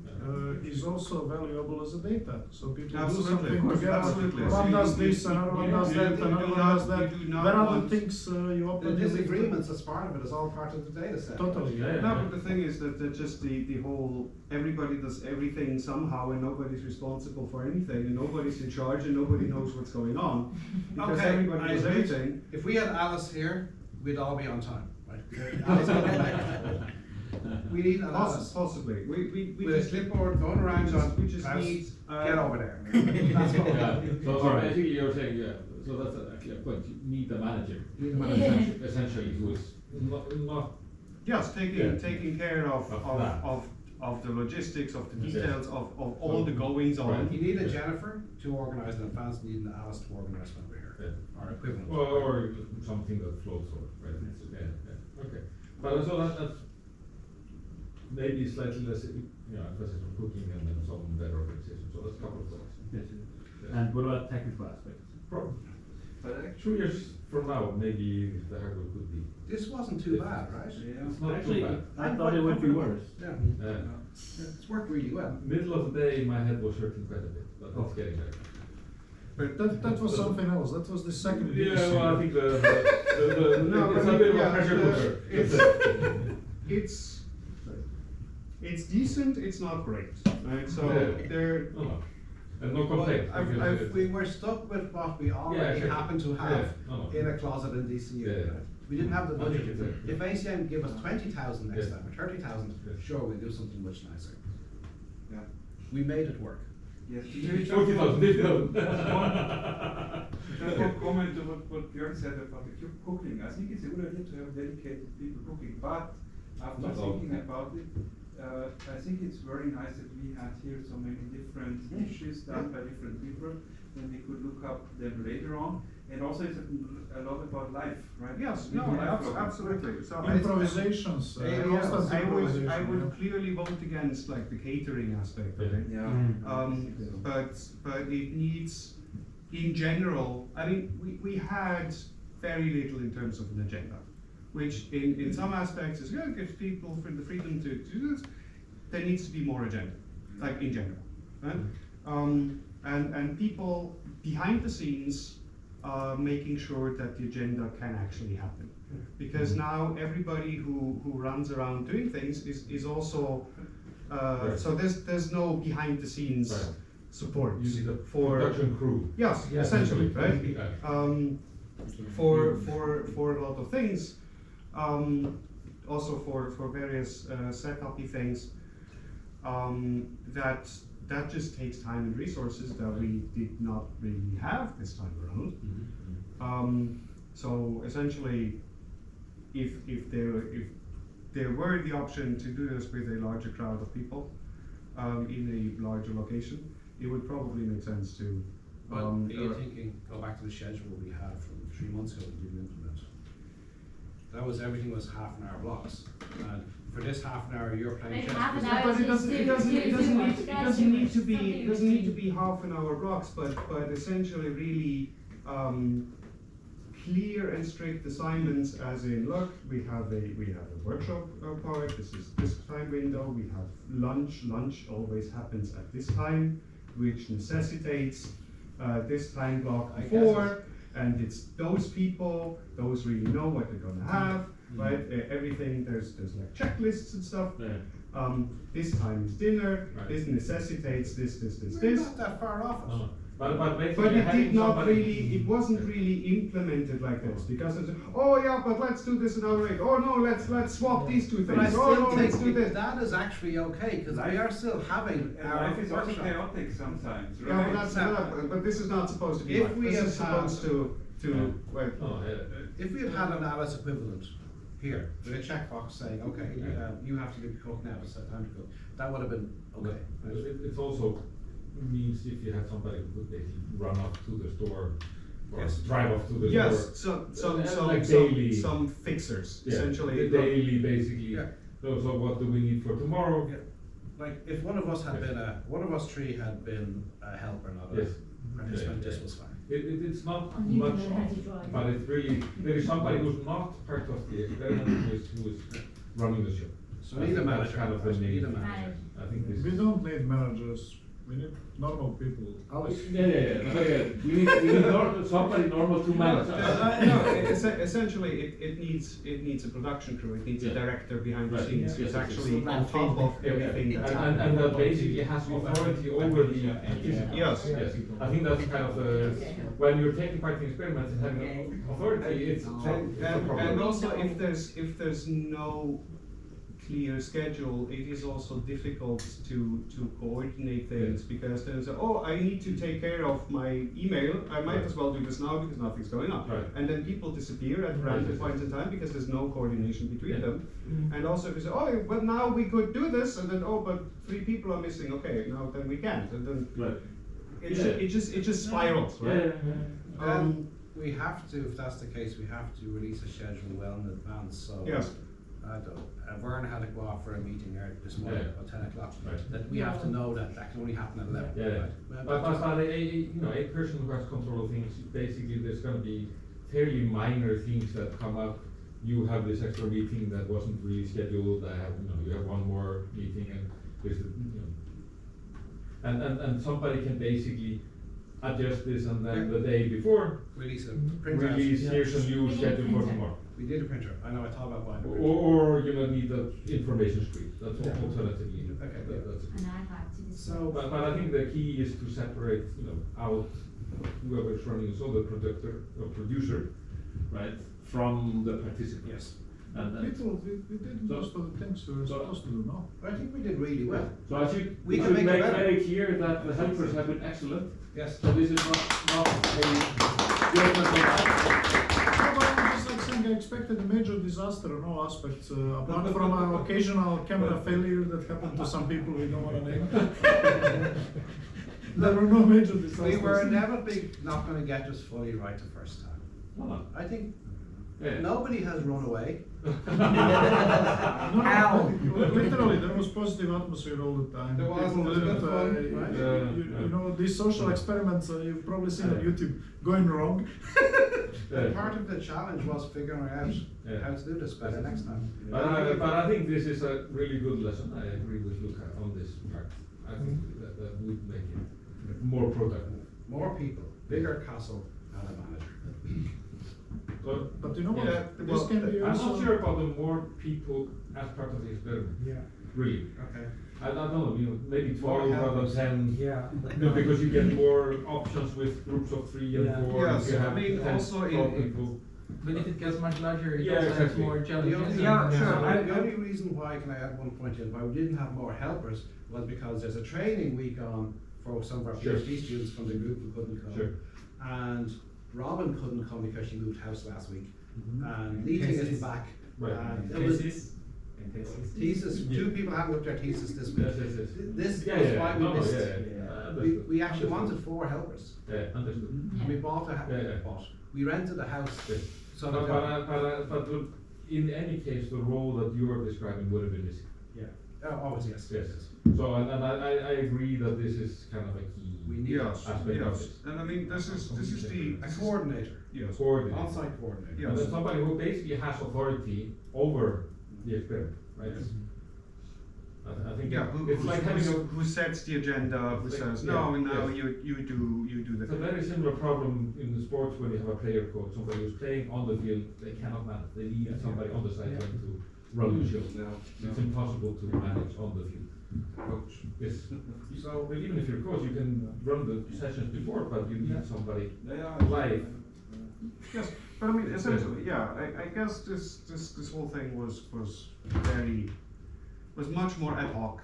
[SPEAKER 7] is also valuable as a data. So people do
[SPEAKER 1] Absolutely,
[SPEAKER 7] something
[SPEAKER 1] of course,
[SPEAKER 7] together.
[SPEAKER 1] absolutely.
[SPEAKER 7] One
[SPEAKER 1] So
[SPEAKER 7] does
[SPEAKER 1] you-
[SPEAKER 7] this, another one does
[SPEAKER 1] you
[SPEAKER 7] that,
[SPEAKER 1] do
[SPEAKER 7] another one
[SPEAKER 1] not-
[SPEAKER 7] does that.
[SPEAKER 1] you do not
[SPEAKER 7] There are
[SPEAKER 1] want-
[SPEAKER 7] other things you
[SPEAKER 4] The
[SPEAKER 7] upload.
[SPEAKER 4] disagreements as part of it is all part of the data set.
[SPEAKER 7] Totally.
[SPEAKER 6] Yeah,
[SPEAKER 1] No, but the thing is that just the whole, everybody does everything somehow and nobody's responsible for anything and nobody's in charge and nobody knows what's going on. Because
[SPEAKER 4] Okay,
[SPEAKER 1] everybody
[SPEAKER 4] I
[SPEAKER 1] does
[SPEAKER 4] agree.
[SPEAKER 1] everything.
[SPEAKER 4] If we had Alice here, we'd all be on time, right? Alice would be late. We need an Alice.
[SPEAKER 1] Possibly. We
[SPEAKER 4] With a
[SPEAKER 1] just,
[SPEAKER 4] clipboard going around on,
[SPEAKER 1] we just
[SPEAKER 4] Klaus,
[SPEAKER 1] need,
[SPEAKER 4] get over there. That's what we
[SPEAKER 6] Yeah,
[SPEAKER 4] need.
[SPEAKER 6] so basically you're saying, yeah, so that's actually a point, you need a manager.
[SPEAKER 4] Need a manager.
[SPEAKER 6] Essentially, who is not,
[SPEAKER 1] yes,
[SPEAKER 6] Yeah.
[SPEAKER 1] taking care of
[SPEAKER 6] that.
[SPEAKER 1] the logistics, of the
[SPEAKER 6] Yes.
[SPEAKER 1] details, of all the goings on.
[SPEAKER 6] Right.
[SPEAKER 4] You need a Jennifer to organise in advance, you need an Alice to organise when we're here,
[SPEAKER 6] Yeah.
[SPEAKER 4] or equivalent.
[SPEAKER 6] or something that flows or, right? Yeah, okay. But so that's maybe slightly less, emphasis on cooking and then some better organization, so that's a couple of thoughts.
[SPEAKER 8] Yes. And what about technical aspects?
[SPEAKER 6] Probably.
[SPEAKER 2] But
[SPEAKER 6] 2 years from now, maybe the hardware could be,
[SPEAKER 4] This wasn't too bad, right?
[SPEAKER 2] yeah.
[SPEAKER 6] it's not
[SPEAKER 8] Actually,
[SPEAKER 6] too bad.
[SPEAKER 8] I thought it would be worse.
[SPEAKER 4] Yeah,
[SPEAKER 6] Yeah.
[SPEAKER 4] it's worked really well.
[SPEAKER 6] Middle of the day, my head was hurting quite a bit, but it's getting better.
[SPEAKER 7] But that was something else. That was the second big
[SPEAKER 6] Yeah,
[SPEAKER 7] issue.
[SPEAKER 6] well, I think the
[SPEAKER 1] No,
[SPEAKER 6] it's
[SPEAKER 1] but
[SPEAKER 6] a bit of a
[SPEAKER 1] yeah,
[SPEAKER 6] pressure cooker.
[SPEAKER 1] It's decent, it's not great, right? So
[SPEAKER 6] Yeah.
[SPEAKER 1] there,
[SPEAKER 6] No, and no complaint.
[SPEAKER 4] If we were stuck with what we already
[SPEAKER 6] sure.
[SPEAKER 4] happen to
[SPEAKER 6] Yeah,
[SPEAKER 4] have
[SPEAKER 6] no.
[SPEAKER 4] in a closet in DCU,
[SPEAKER 6] Yeah.
[SPEAKER 4] right? We didn't have the
[SPEAKER 6] I think
[SPEAKER 4] budget.
[SPEAKER 6] it's a-
[SPEAKER 4] If ACM give us 20,000 next
[SPEAKER 6] Yeah.
[SPEAKER 4] time, or 30,000,
[SPEAKER 6] Yeah.
[SPEAKER 4] sure, we'll do something much nicer.
[SPEAKER 2] Yeah.
[SPEAKER 4] We made it work.
[SPEAKER 2] Yes.
[SPEAKER 6] 40,000, 50,000.
[SPEAKER 2] Just one comment to what Björn said about the cooking. I think it's a good idea to have dedicated people cooking, but after
[SPEAKER 6] Not all.
[SPEAKER 2] thinking about it, I think it's very nice that we had here so many different dishes done by different people, then we could look up them later on. And also it's a lot about life, right?
[SPEAKER 1] yes,
[SPEAKER 2] We
[SPEAKER 1] no,
[SPEAKER 2] can have problem.
[SPEAKER 1] absolutely. So
[SPEAKER 7] Improvisations. Constant
[SPEAKER 1] I
[SPEAKER 7] improvisation,
[SPEAKER 1] would
[SPEAKER 7] yeah.
[SPEAKER 1] clearly vote against like the catering aspect of it.
[SPEAKER 2] Yeah.
[SPEAKER 1] But it needs, in general, I mean, we had very little in terms of an agenda, which in some aspects is good, gives people the freedom to do this. There needs to be more agenda, like in general, right? And people behind the scenes making sure that the agenda can actually happen. Because now everybody who runs around doing things is also,
[SPEAKER 6] Right.
[SPEAKER 1] so there's no behind the scenes
[SPEAKER 6] Right.
[SPEAKER 1] support
[SPEAKER 6] You need a
[SPEAKER 1] for,
[SPEAKER 6] production crew.
[SPEAKER 1] yes,
[SPEAKER 3] Yeah.
[SPEAKER 1] essentially, right?
[SPEAKER 6] Yeah.
[SPEAKER 1] For a lot of things, also for various setupy things, that just takes time and resources that we did not really have this time around. So essentially, if there were the option to do this with a larger crowd of people, in a larger location, it would probably make sense to.
[SPEAKER 4] But are you thinking, go back to the schedule we had from 3 months ago we didn't implement? That was, everything was half-an-hour blocks. And for this half an hour, you're playing
[SPEAKER 5] Maybe
[SPEAKER 4] chess.
[SPEAKER 5] half an
[SPEAKER 4] with-
[SPEAKER 5] hour.
[SPEAKER 1] But it doesn't need to be,
[SPEAKER 5] Something
[SPEAKER 1] it doesn't need to be half-an-hour blocks, but essentially really, clear and strict assignments, as in, look, we have a workshop part, this is this time window, we have lunch always happens at this time, which necessitates this time block
[SPEAKER 4] I guess
[SPEAKER 1] before, and it's those people, those really know what they're gonna have, right? Everything, there's like checklists and stuff.
[SPEAKER 6] Yeah.
[SPEAKER 1] This time is dinner,
[SPEAKER 6] Right.
[SPEAKER 1] this necessitates this.
[SPEAKER 4] We're not that far off it.
[SPEAKER 6] No. But basically
[SPEAKER 1] But it
[SPEAKER 6] having
[SPEAKER 1] did not
[SPEAKER 6] somebody-
[SPEAKER 1] really, it wasn't really implemented like this, because it's, oh yeah, but let's do this another way, oh no, let's swap these two
[SPEAKER 4] But I
[SPEAKER 1] things, oh
[SPEAKER 4] still
[SPEAKER 1] no, let's do
[SPEAKER 4] think
[SPEAKER 1] this.
[SPEAKER 4] that is actually okay, because we are still having
[SPEAKER 2] And
[SPEAKER 4] our
[SPEAKER 2] life is also
[SPEAKER 4] workshop.
[SPEAKER 2] chaotic sometimes, right?
[SPEAKER 1] Yeah, but that's, but this is not supposed to be
[SPEAKER 4] If
[SPEAKER 1] like,
[SPEAKER 4] we
[SPEAKER 1] this
[SPEAKER 4] have
[SPEAKER 1] is supposed to,
[SPEAKER 6] Yeah.
[SPEAKER 1] well,
[SPEAKER 6] Oh, yeah.
[SPEAKER 4] If we had had an Alice equivalent here, with a checkbox saying, okay,
[SPEAKER 6] Yeah.
[SPEAKER 4] you have to do cook now, it's time to cook, that would have been okay.
[SPEAKER 6] It's also means if you have somebody who could basically run off to the store or
[SPEAKER 4] Yes.
[SPEAKER 6] drive off to the store.
[SPEAKER 1] yes,
[SPEAKER 6] Like daily.
[SPEAKER 1] some fixers,
[SPEAKER 6] Yeah,
[SPEAKER 1] essentially.
[SPEAKER 6] the daily basically.
[SPEAKER 4] Yeah.
[SPEAKER 6] So what do we need for tomorrow?
[SPEAKER 4] Yeah. Like, if one of us had
[SPEAKER 6] Yes.
[SPEAKER 4] been one of us three had been a helper, not a
[SPEAKER 6] Yes.
[SPEAKER 4] participant,
[SPEAKER 6] Yeah,
[SPEAKER 4] this
[SPEAKER 6] yeah.
[SPEAKER 4] was fine.
[SPEAKER 6] It's not
[SPEAKER 5] Oh, you
[SPEAKER 6] much,
[SPEAKER 5] know how to drive.
[SPEAKER 6] but it's really, there is somebody who's not part of the experiment who is running the show.
[SPEAKER 4] So
[SPEAKER 6] I
[SPEAKER 4] we need a
[SPEAKER 6] think that's
[SPEAKER 4] manager,
[SPEAKER 6] kind of the
[SPEAKER 4] we need a
[SPEAKER 6] main-
[SPEAKER 4] manager.
[SPEAKER 6] I think this
[SPEAKER 7] We
[SPEAKER 6] is.
[SPEAKER 7] don't need managers, we need normal people. Alice.
[SPEAKER 8] We need somebody normal to manage.
[SPEAKER 1] No, essentially, it needs a production crew, it needs a
[SPEAKER 6] Yeah.
[SPEAKER 1] director behind the
[SPEAKER 6] Right.
[SPEAKER 1] scenes,
[SPEAKER 6] Yeah.
[SPEAKER 1] who's
[SPEAKER 6] Yes,
[SPEAKER 1] actually
[SPEAKER 9] yes.
[SPEAKER 1] on top of everything that's
[SPEAKER 6] And
[SPEAKER 1] happening.
[SPEAKER 6] that basically has authority over the participants.
[SPEAKER 1] Yes.
[SPEAKER 6] Yes, I think that's kind of when you're taking part in the experiments and having authority, it's a problem.
[SPEAKER 1] And also, if there's no clear schedule, it is also difficult to coordinate things, because there's I need to take care of my email, I might
[SPEAKER 6] Right.
[SPEAKER 1] as well do this now because nothing's going on.
[SPEAKER 6] Right.
[SPEAKER 1] And then people disappear at
[SPEAKER 6] Right.
[SPEAKER 1] random points in time because there's no coordination between
[SPEAKER 6] Yeah.
[SPEAKER 1] them. And also if you say, but now we could do this, and then, but 3 people are missing, okay, now then we can't, and then
[SPEAKER 6] Right.
[SPEAKER 1] it just spirals, right?
[SPEAKER 4] We have to, if that's the case, we have to release a schedule well in advance, so.
[SPEAKER 1] Yes.
[SPEAKER 4] I don't, Vern had to go off for a meeting there this morning
[SPEAKER 6] Yeah.
[SPEAKER 4] at 10 o'clock,
[SPEAKER 6] Right.
[SPEAKER 4] that we have to know that can only happen at 11,
[SPEAKER 6] Yeah,
[SPEAKER 4] right?
[SPEAKER 6] but a person who has control of things, basically there's gonna be fairly minor things that come up. You have this extra meeting that wasn't really scheduled, you have one more meeting and there's, and somebody can basically adjust this and then the day before,
[SPEAKER 4] Release a printer.
[SPEAKER 6] release, here's a new schedule for tomorrow.
[SPEAKER 4] We did a printer, I know, I thought about buying a printer.
[SPEAKER 6] Or need the information screen, that's what alternatively.
[SPEAKER 4] Okay.
[SPEAKER 6] That's
[SPEAKER 5] An iPad to this.
[SPEAKER 4] So-
[SPEAKER 6] But I think the key is to separate, out whoever's running the show, the producer, right, from the participants.
[SPEAKER 4] Yes,
[SPEAKER 6] And
[SPEAKER 7] We did
[SPEAKER 6] So-
[SPEAKER 7] most of the things we were
[SPEAKER 6] so-
[SPEAKER 7] supposed to do, no?
[SPEAKER 4] but I think we did really well.
[SPEAKER 6] so I should,
[SPEAKER 4] We
[SPEAKER 6] we
[SPEAKER 4] can
[SPEAKER 6] should
[SPEAKER 4] make it
[SPEAKER 6] make
[SPEAKER 4] better.
[SPEAKER 6] very clear that the helpers have been excellent,
[SPEAKER 4] Yes.
[SPEAKER 6] so this is not a judgment on that.
[SPEAKER 7] No, but I'm just like saying, I expected a major disaster in all aspects, apart from an occasional camera failure that happened to some people we don't wanna name. There were no major disasters.
[SPEAKER 4] We were inevitably not gonna get this fully right the first time.
[SPEAKER 6] Oh,
[SPEAKER 4] I think
[SPEAKER 6] yeah.
[SPEAKER 4] nobody has run away.
[SPEAKER 7] No, literally, there was positive atmosphere all the time.
[SPEAKER 4] There was,
[SPEAKER 7] People
[SPEAKER 4] it was
[SPEAKER 7] didn't,
[SPEAKER 4] good fun, right?
[SPEAKER 7] you know, these social experiments, you've probably seen on YouTube, going wrong.
[SPEAKER 6] Yeah.
[SPEAKER 4] Part of the challenge was figuring out
[SPEAKER 6] Yeah.
[SPEAKER 4] how to do this better next time.
[SPEAKER 6] But I think this is a really good lesson, I agree with Luca on this part. I think that would make it more productive.
[SPEAKER 4] More people, bigger castle, and a manager.
[SPEAKER 7] But you know what,
[SPEAKER 6] Yeah,
[SPEAKER 7] this can be
[SPEAKER 6] I'm
[SPEAKER 7] also.
[SPEAKER 6] not sure about the more people as part of the experiment,
[SPEAKER 9] Yeah.
[SPEAKER 6] really.
[SPEAKER 4] Okay.
[SPEAKER 6] I don't know, maybe
[SPEAKER 4] More
[SPEAKER 6] 12 rather
[SPEAKER 4] helpers.
[SPEAKER 6] than 10.
[SPEAKER 9] Yeah.
[SPEAKER 6] Because you get more options with groups of 3 and
[SPEAKER 9] Yeah.
[SPEAKER 6] 4.
[SPEAKER 1] Yes,
[SPEAKER 6] if you have
[SPEAKER 1] I mean,
[SPEAKER 6] 10
[SPEAKER 1] also
[SPEAKER 6] 12
[SPEAKER 1] in-
[SPEAKER 6] people.
[SPEAKER 3] But if it gets much larger, it
[SPEAKER 6] Yeah,
[SPEAKER 3] also has
[SPEAKER 6] exactly.
[SPEAKER 3] more
[SPEAKER 4] The
[SPEAKER 3] challenges.
[SPEAKER 4] only,
[SPEAKER 1] Yeah, sure.
[SPEAKER 4] the only reason why, can I add one point in, why we didn't have more helpers was because there's a training week on for some of our
[SPEAKER 6] Sure.
[SPEAKER 4] PhD students from the group who couldn't come.
[SPEAKER 6] Sure.
[SPEAKER 4] And Robin couldn't come because she moved house last week.
[SPEAKER 6] Mm-hmm.
[SPEAKER 4] And Lee Ting isn't back.
[SPEAKER 6] Right.
[SPEAKER 4] And it was, Thesis, two people haven't looked at thesis this week.
[SPEAKER 6] Yes.
[SPEAKER 4] This
[SPEAKER 6] Yeah,
[SPEAKER 4] was
[SPEAKER 6] yeah,
[SPEAKER 4] why we
[SPEAKER 6] no,
[SPEAKER 4] missed.
[SPEAKER 6] yeah.
[SPEAKER 4] We actually wanted 4 helpers.
[SPEAKER 6] Yeah, understood.
[SPEAKER 4] And we bought a
[SPEAKER 6] Yeah.
[SPEAKER 4] we rented a house.
[SPEAKER 6] Yes.
[SPEAKER 4] So
[SPEAKER 6] But,
[SPEAKER 4] that
[SPEAKER 6] but in any case, the role that you are describing would have been missing.
[SPEAKER 4] always yes.
[SPEAKER 6] Yes. So, and I agree that this is kind of a key
[SPEAKER 4] We need
[SPEAKER 1] Yes,
[SPEAKER 6] aspect of
[SPEAKER 1] yes,
[SPEAKER 6] it.
[SPEAKER 1] and I mean, this is the,
[SPEAKER 4] a coordinator,
[SPEAKER 1] yes,
[SPEAKER 6] Coordinate.
[SPEAKER 4] on-site coordinator.
[SPEAKER 1] Yeah.
[SPEAKER 6] And then somebody who basically has authority over the experiment, right?
[SPEAKER 1] Yes.
[SPEAKER 6] I think
[SPEAKER 1] yeah,
[SPEAKER 6] it's like having a,
[SPEAKER 1] who sets the agenda, who
[SPEAKER 6] Like-
[SPEAKER 1] says,
[SPEAKER 6] yeah,
[SPEAKER 1] no, now
[SPEAKER 6] yes.
[SPEAKER 1] you do the
[SPEAKER 6] it's a
[SPEAKER 1] thing.
[SPEAKER 6] very similar problem in the sports when you have a player coach, somebody who's playing on the field, they cannot manage, they need somebody on the sideline to run the show. It's impossible to manage on the field. Coach, yes.
[SPEAKER 4] So,
[SPEAKER 6] But even if you're coach, you can run the sessions before, but you need somebody
[SPEAKER 2] Yeah.
[SPEAKER 6] live.
[SPEAKER 1] Yes, but I mean, essentially, yeah, I guess this whole thing was much more ad hoc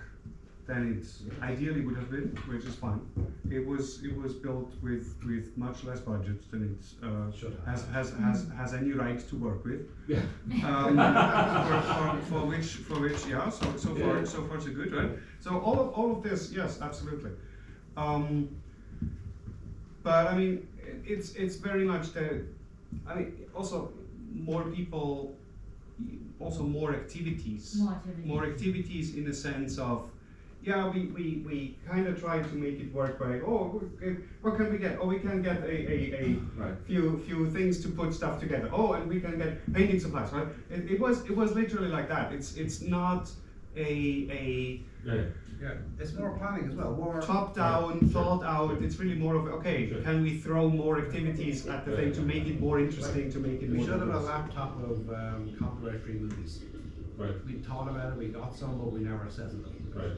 [SPEAKER 1] than it ideally would have been, which is fine. It was built with much less budget than it
[SPEAKER 4] Should have.
[SPEAKER 1] has any right to work with.
[SPEAKER 6] Yeah.
[SPEAKER 1] For which yeah. So far so good, right? So all of this, yes, absolutely. But I mean, it's very much the. I mean, also more people, also more activities. More activities in the sense of, yeah, we kind of try to make it work by, what can we get? Oh, we can get a
[SPEAKER 6] Right.
[SPEAKER 1] few things to put stuff together. Oh, and we can get painting supplies, right? It was literally like that. It's not a
[SPEAKER 6] Yeah.
[SPEAKER 4] it's more planning as well, more.
[SPEAKER 1] top down, thought out. It's really more of, okay,
[SPEAKER 6] Sure.
[SPEAKER 1] can we throw more activities at the thing to make it more interesting, to make it
[SPEAKER 4] We
[SPEAKER 1] more
[SPEAKER 4] should have a
[SPEAKER 1] diverse?
[SPEAKER 4] laptop of copyright-free movies.
[SPEAKER 6] Right.
[SPEAKER 4] We thought about it, we got some, but we never settled them.
[SPEAKER 6] Right.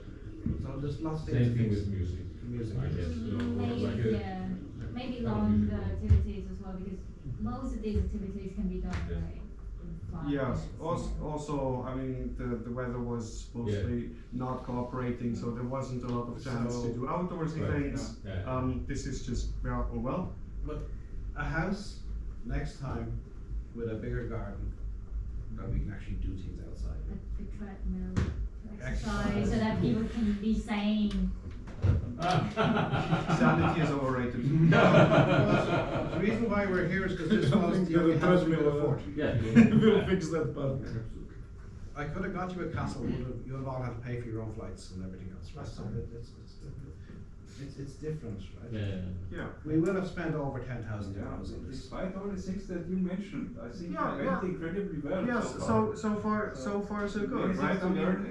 [SPEAKER 4] So there's lots of things.
[SPEAKER 6] Same
[SPEAKER 4] to
[SPEAKER 6] thing
[SPEAKER 4] fix.
[SPEAKER 6] with music.
[SPEAKER 4] Music.
[SPEAKER 6] I guess. You know,
[SPEAKER 5] Maybe,
[SPEAKER 6] like
[SPEAKER 5] yeah, maybe longer activities as well, because most of these activities can be done
[SPEAKER 6] Yes.
[SPEAKER 5] like in 5
[SPEAKER 1] Yes,
[SPEAKER 5] minutes.
[SPEAKER 1] also, I mean, the weather was mostly not cooperating, so there wasn't a lot of chance
[SPEAKER 4] So-
[SPEAKER 1] to do outdoorsy
[SPEAKER 6] Right.
[SPEAKER 1] things.
[SPEAKER 6] Yeah.
[SPEAKER 1] This is just, well, oh well.
[SPEAKER 4] But a house next time with a bigger garden that we can actually do things outside.
[SPEAKER 5] The treadmill to
[SPEAKER 4] Exercise.
[SPEAKER 5] exercise so that people can be sane.
[SPEAKER 1] Sanity is overrated.
[SPEAKER 4] The reason why we're here is because this was the only house we could afford.
[SPEAKER 6] Yeah.
[SPEAKER 7] We'll fix that part.
[SPEAKER 4] I could have got you a castle, you would have all had to pay for your own flights and everything else, right? So it's different, right?
[SPEAKER 1] Yeah.
[SPEAKER 4] We will have spent over 10,000
[SPEAKER 2] Yeah,
[SPEAKER 4] euros on this.
[SPEAKER 2] despite all the things that you mentioned, I think
[SPEAKER 1] Yeah,
[SPEAKER 2] it
[SPEAKER 1] yeah.
[SPEAKER 2] went incredibly well.
[SPEAKER 1] Yes, so far so good,
[SPEAKER 2] Many
[SPEAKER 1] right?
[SPEAKER 2] things
[SPEAKER 1] I
[SPEAKER 2] to
[SPEAKER 1] mean,
[SPEAKER 2] learn,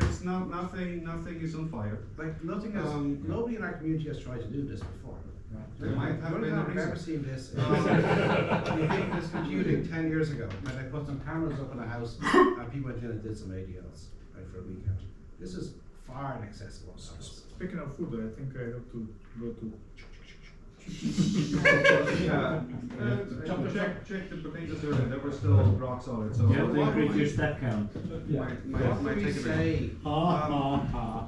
[SPEAKER 1] it's not nothing is on fire.
[SPEAKER 4] Like nothing has, nobody in our community has tried to do this before.
[SPEAKER 1] There might have
[SPEAKER 4] The only
[SPEAKER 1] been a
[SPEAKER 4] time I've ever
[SPEAKER 1] reason.
[SPEAKER 4] seen this is ubiquitous computing 10 years ago, when they put some cameras up in a house and people went in and did some ADLs, right, for a weekend. This is far in excess of what's happening.
[SPEAKER 7] Speaking of food, I think I have to go to.
[SPEAKER 1] Yeah, check the potatoes earlier, they were still rock solid, so.
[SPEAKER 8] You have to
[SPEAKER 1] What
[SPEAKER 8] increase your
[SPEAKER 1] might-
[SPEAKER 8] step count.
[SPEAKER 1] Might
[SPEAKER 4] What do we
[SPEAKER 1] take a bit.
[SPEAKER 4] say?
[SPEAKER 1] But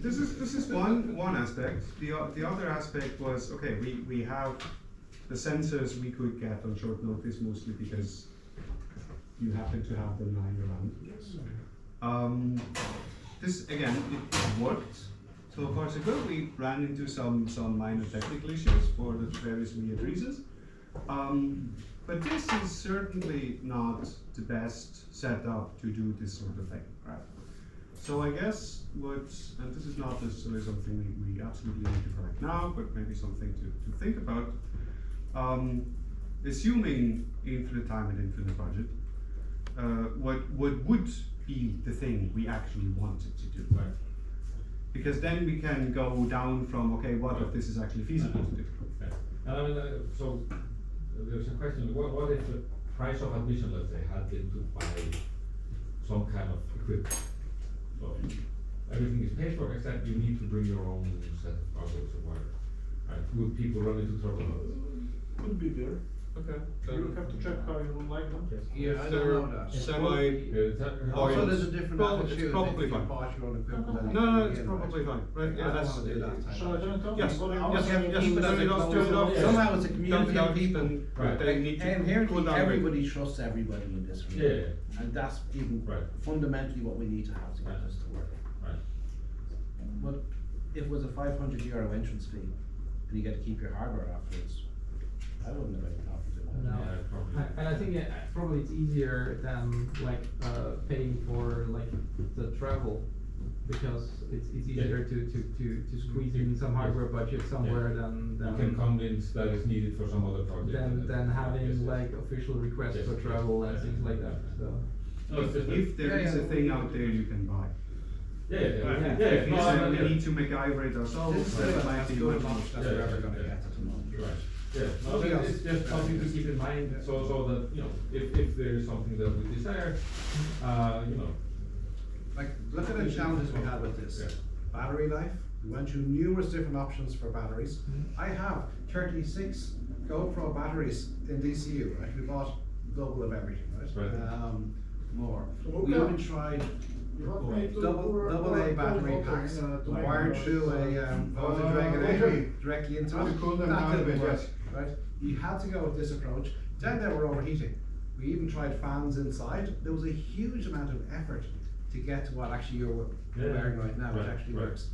[SPEAKER 1] this is one aspect. The other aspect was, okay, we have the sensors we could get on short notice, mostly because you happen to have them lying around. This again, it worked. So far so good. We ran into some minor technical issues for the various weird reasons. But this is certainly not the best setup to do this sort of thing, right? So I guess and this is not necessarily something we absolutely need to correct now, but maybe something to think about. Assuming infinite time and infinite budget, what would be the thing we actually wanted to do?
[SPEAKER 6] Right.
[SPEAKER 1] Because then we can go down from, okay, what if this is actually feasible to do?
[SPEAKER 6] Yeah. And I mean, so there's a question, what if the price of admission, let's say, had been to buy some kind of equipment? So everything is paid for except you need to bring your own set of goggles or whatever. Right? Would people run into trouble?
[SPEAKER 7] Could be there.
[SPEAKER 1] Okay.
[SPEAKER 7] You have to check how you like them.
[SPEAKER 4] Yeah, I
[SPEAKER 1] Is
[SPEAKER 4] don't
[SPEAKER 1] there
[SPEAKER 4] know that.
[SPEAKER 1] Semi.
[SPEAKER 4] Also, there's a different
[SPEAKER 1] Well, it's
[SPEAKER 4] attitude
[SPEAKER 1] probably
[SPEAKER 4] if you
[SPEAKER 1] fine.
[SPEAKER 4] bought your own equipment. than
[SPEAKER 1] No,
[SPEAKER 4] you
[SPEAKER 1] no,
[SPEAKER 4] can
[SPEAKER 1] it's
[SPEAKER 4] begin,
[SPEAKER 1] probably
[SPEAKER 4] right?
[SPEAKER 1] fine. Right?
[SPEAKER 4] I
[SPEAKER 1] Yeah,
[SPEAKER 4] don't
[SPEAKER 1] that's.
[SPEAKER 4] wanna do that.
[SPEAKER 7] Shall I turn it on?
[SPEAKER 1] Yes.
[SPEAKER 7] What do you
[SPEAKER 1] Yes.
[SPEAKER 7] want?
[SPEAKER 1] Yes.
[SPEAKER 4] Keep it as
[SPEAKER 1] Turn
[SPEAKER 4] a
[SPEAKER 1] it off. Turn it off.
[SPEAKER 4] closed- Somehow it's a
[SPEAKER 1] Dump
[SPEAKER 4] community
[SPEAKER 1] it
[SPEAKER 4] of
[SPEAKER 1] out
[SPEAKER 4] people.
[SPEAKER 1] and
[SPEAKER 6] Right.
[SPEAKER 1] they need to
[SPEAKER 4] Inherently,
[SPEAKER 1] cool down.
[SPEAKER 4] everybody trusts everybody in this room.
[SPEAKER 6] Yeah.
[SPEAKER 4] And that's even
[SPEAKER 6] Right.
[SPEAKER 4] fundamentally what we need to have to get
[SPEAKER 6] Right.
[SPEAKER 4] this to work.
[SPEAKER 6] Right.
[SPEAKER 4] But if it was a €500 entrance fee, and you get to keep your hardware afterwards, I wouldn't have any problem doing that.
[SPEAKER 3] No.
[SPEAKER 6] Yeah, probably.
[SPEAKER 3] And I think probably it's easier than like paying for like the travel, because it's easier to squeeze in some hardware budget somewhere than
[SPEAKER 6] You can convince that is needed for some other project.
[SPEAKER 3] than having
[SPEAKER 6] Yes, yes.
[SPEAKER 3] like official requests
[SPEAKER 6] Yes,
[SPEAKER 3] for
[SPEAKER 6] yes.
[SPEAKER 3] travel and things like that. So
[SPEAKER 6] No, it's just
[SPEAKER 1] If there is a thing out there you can buy.
[SPEAKER 6] Yeah, yeah,
[SPEAKER 3] Yeah.
[SPEAKER 6] yeah.
[SPEAKER 1] If you
[SPEAKER 6] No,
[SPEAKER 1] say
[SPEAKER 6] I-
[SPEAKER 1] we
[SPEAKER 6] yeah.
[SPEAKER 1] need to MacGyver it ourselves,
[SPEAKER 4] This is
[SPEAKER 1] that
[SPEAKER 4] still
[SPEAKER 1] might
[SPEAKER 4] as
[SPEAKER 1] be
[SPEAKER 4] good a
[SPEAKER 1] much
[SPEAKER 4] launch that
[SPEAKER 6] Yeah,
[SPEAKER 4] we're
[SPEAKER 6] yeah,
[SPEAKER 4] ever gonna
[SPEAKER 6] yeah.
[SPEAKER 4] get at the moment.
[SPEAKER 6] Right, yeah, no,
[SPEAKER 4] Nothing
[SPEAKER 6] it's
[SPEAKER 4] else.
[SPEAKER 6] just something to keep in mind, so that, you know, if there is something that we desire, you know.
[SPEAKER 4] Like, look at the challenges we had with this.
[SPEAKER 6] Yeah.
[SPEAKER 4] Battery life, we went through numerous different options for batteries.
[SPEAKER 3] Mhm.
[SPEAKER 4] I have 36 GoPro batteries in DCU, right? We bought double of everything, right?
[SPEAKER 6] Right.
[SPEAKER 4] More.
[SPEAKER 7] Okay.
[SPEAKER 4] We even tried
[SPEAKER 7] You want me to
[SPEAKER 4] double A battery packs, wired through a voltage regulator directly into
[SPEAKER 2] How
[SPEAKER 4] it.
[SPEAKER 2] to cool them
[SPEAKER 4] That
[SPEAKER 2] down a
[SPEAKER 4] didn't
[SPEAKER 2] bit,
[SPEAKER 4] work,
[SPEAKER 2] yes.
[SPEAKER 4] right? You had to go with this approach. Then they were overheating. We even tried fans inside. There was a huge amount of effort to get to what actually you're
[SPEAKER 6] Yeah.
[SPEAKER 4] wearing right now, which
[SPEAKER 6] Right,
[SPEAKER 4] actually
[SPEAKER 6] right.
[SPEAKER 4] works.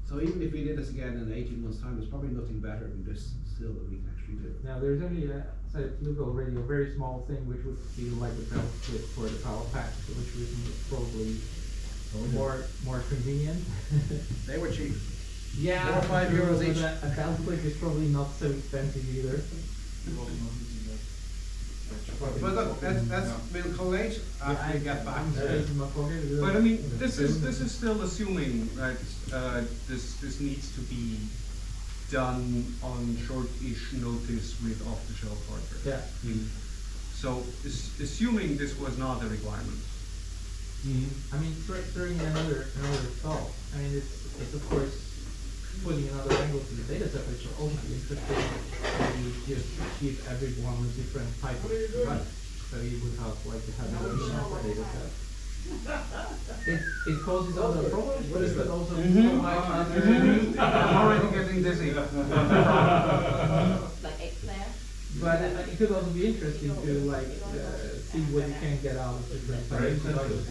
[SPEAKER 4] So even if we did this again in 18 months' time, there's probably nothing better than this still that we can actually do.
[SPEAKER 3] now there's only look already a very small thing which would be like a belt clip for the power pack, which would be probably more convenient.
[SPEAKER 4] They were cheap.
[SPEAKER 3] Yeah,
[SPEAKER 4] They were €5
[SPEAKER 3] but
[SPEAKER 4] each.
[SPEAKER 3] A belt clip is probably not so expensive either.
[SPEAKER 4] But look, we'll collate after we get back.
[SPEAKER 3] Space in my pocket.
[SPEAKER 1] But I mean, this is still assuming that this needs to be done on short-ish notice with off-the-shelf hardware.
[SPEAKER 3] Yeah.
[SPEAKER 1] So assuming this was not a requirement.
[SPEAKER 3] I mean, throwing another thought. I mean, it's of course putting another angle to the data set, which will also be interesting. You just give everyone a different type of device. So you would have like to have a data set. It causes other problems, but it could also provide other.
[SPEAKER 1] I'm already getting dizzy.
[SPEAKER 5] Like Xflare.
[SPEAKER 3] But it could also be interesting to like see what you can get out of different types of devices.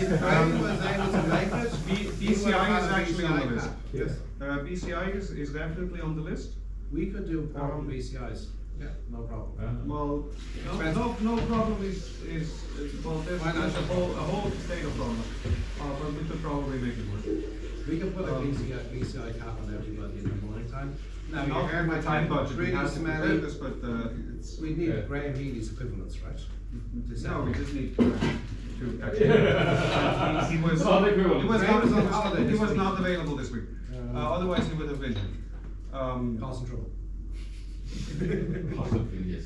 [SPEAKER 4] If Brian was able to make it, he would
[SPEAKER 1] BCI
[SPEAKER 4] have
[SPEAKER 1] is
[SPEAKER 4] had a
[SPEAKER 1] actually on the
[SPEAKER 4] BCI
[SPEAKER 1] list.
[SPEAKER 4] cap.
[SPEAKER 3] Yes.
[SPEAKER 1] BCI is definitely on the list.
[SPEAKER 4] We could do portable BCIs. Yeah, no problem.
[SPEAKER 1] Well,
[SPEAKER 4] Expensive.
[SPEAKER 1] no problem is well, there's
[SPEAKER 4] Why not?
[SPEAKER 1] a whole state of problem. But we could probably make it work.
[SPEAKER 4] We can put a BCI cap on everybody in the morning time. Now, you
[SPEAKER 1] Not
[SPEAKER 4] heard
[SPEAKER 1] my time budget, we
[SPEAKER 4] really
[SPEAKER 1] have to prepare
[SPEAKER 4] smelly.
[SPEAKER 1] this, but it's.
[SPEAKER 4] We need
[SPEAKER 6] Yeah.
[SPEAKER 4] Graham Healy's equivalents, right? To
[SPEAKER 1] No, we
[SPEAKER 4] sell.
[SPEAKER 1] just need to actually. He was.
[SPEAKER 6] Not equivalent.
[SPEAKER 1] He was
[SPEAKER 4] Graham
[SPEAKER 1] not,
[SPEAKER 4] was on holiday
[SPEAKER 1] he
[SPEAKER 4] this
[SPEAKER 1] was
[SPEAKER 4] week.
[SPEAKER 1] not available this week. Otherwise he would have been.
[SPEAKER 4] Cause some trouble.
[SPEAKER 6] Possibly, yes.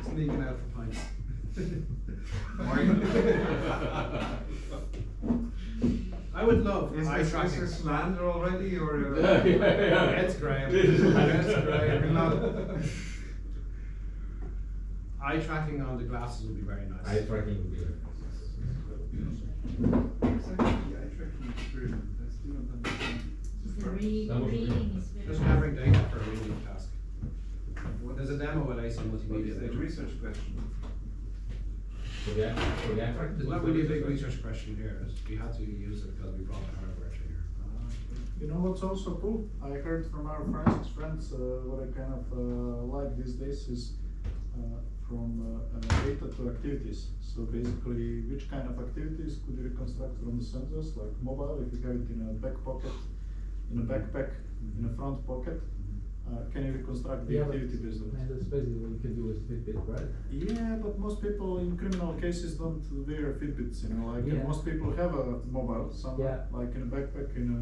[SPEAKER 4] Sneaking out for pints. I would love eye
[SPEAKER 1] Is
[SPEAKER 4] tracking.
[SPEAKER 1] this slander already or?
[SPEAKER 4] It's Graham. It's Graham. Not- Eye tracking on the glasses would be very nice.
[SPEAKER 6] Eye tracking would be very
[SPEAKER 2] It's actually the eye tracking experiment. I still don't understand.
[SPEAKER 5] Just the
[SPEAKER 6] That was
[SPEAKER 5] reading is
[SPEAKER 4] Just
[SPEAKER 5] very.
[SPEAKER 4] gathering data for a reading task. There's a demo at AC
[SPEAKER 2] What is
[SPEAKER 4] Multimedia.
[SPEAKER 2] the research question?
[SPEAKER 6] For the eye track.
[SPEAKER 4] It's not really a big research question here, is we had to use it because we brought the hardware to here.
[SPEAKER 7] You know what's also cool? I heard from our friends, what I kind of like these days is from data to activities. So basically, which kind of activities could you reconstruct from the sensors, like mobile, if you have it in a back pocket, in a backpack, in a front pocket, can you reconstruct the
[SPEAKER 3] Yeah, but-
[SPEAKER 7] activity based on it?
[SPEAKER 3] And that's basically what you can do with Fitbit, right?
[SPEAKER 7] Yeah, but most people in criminal cases don't wear Fitbits, you know, like
[SPEAKER 3] Yeah.
[SPEAKER 7] most people have a mobile somewhere,
[SPEAKER 3] Yeah.
[SPEAKER 7] like in a backpack, in a,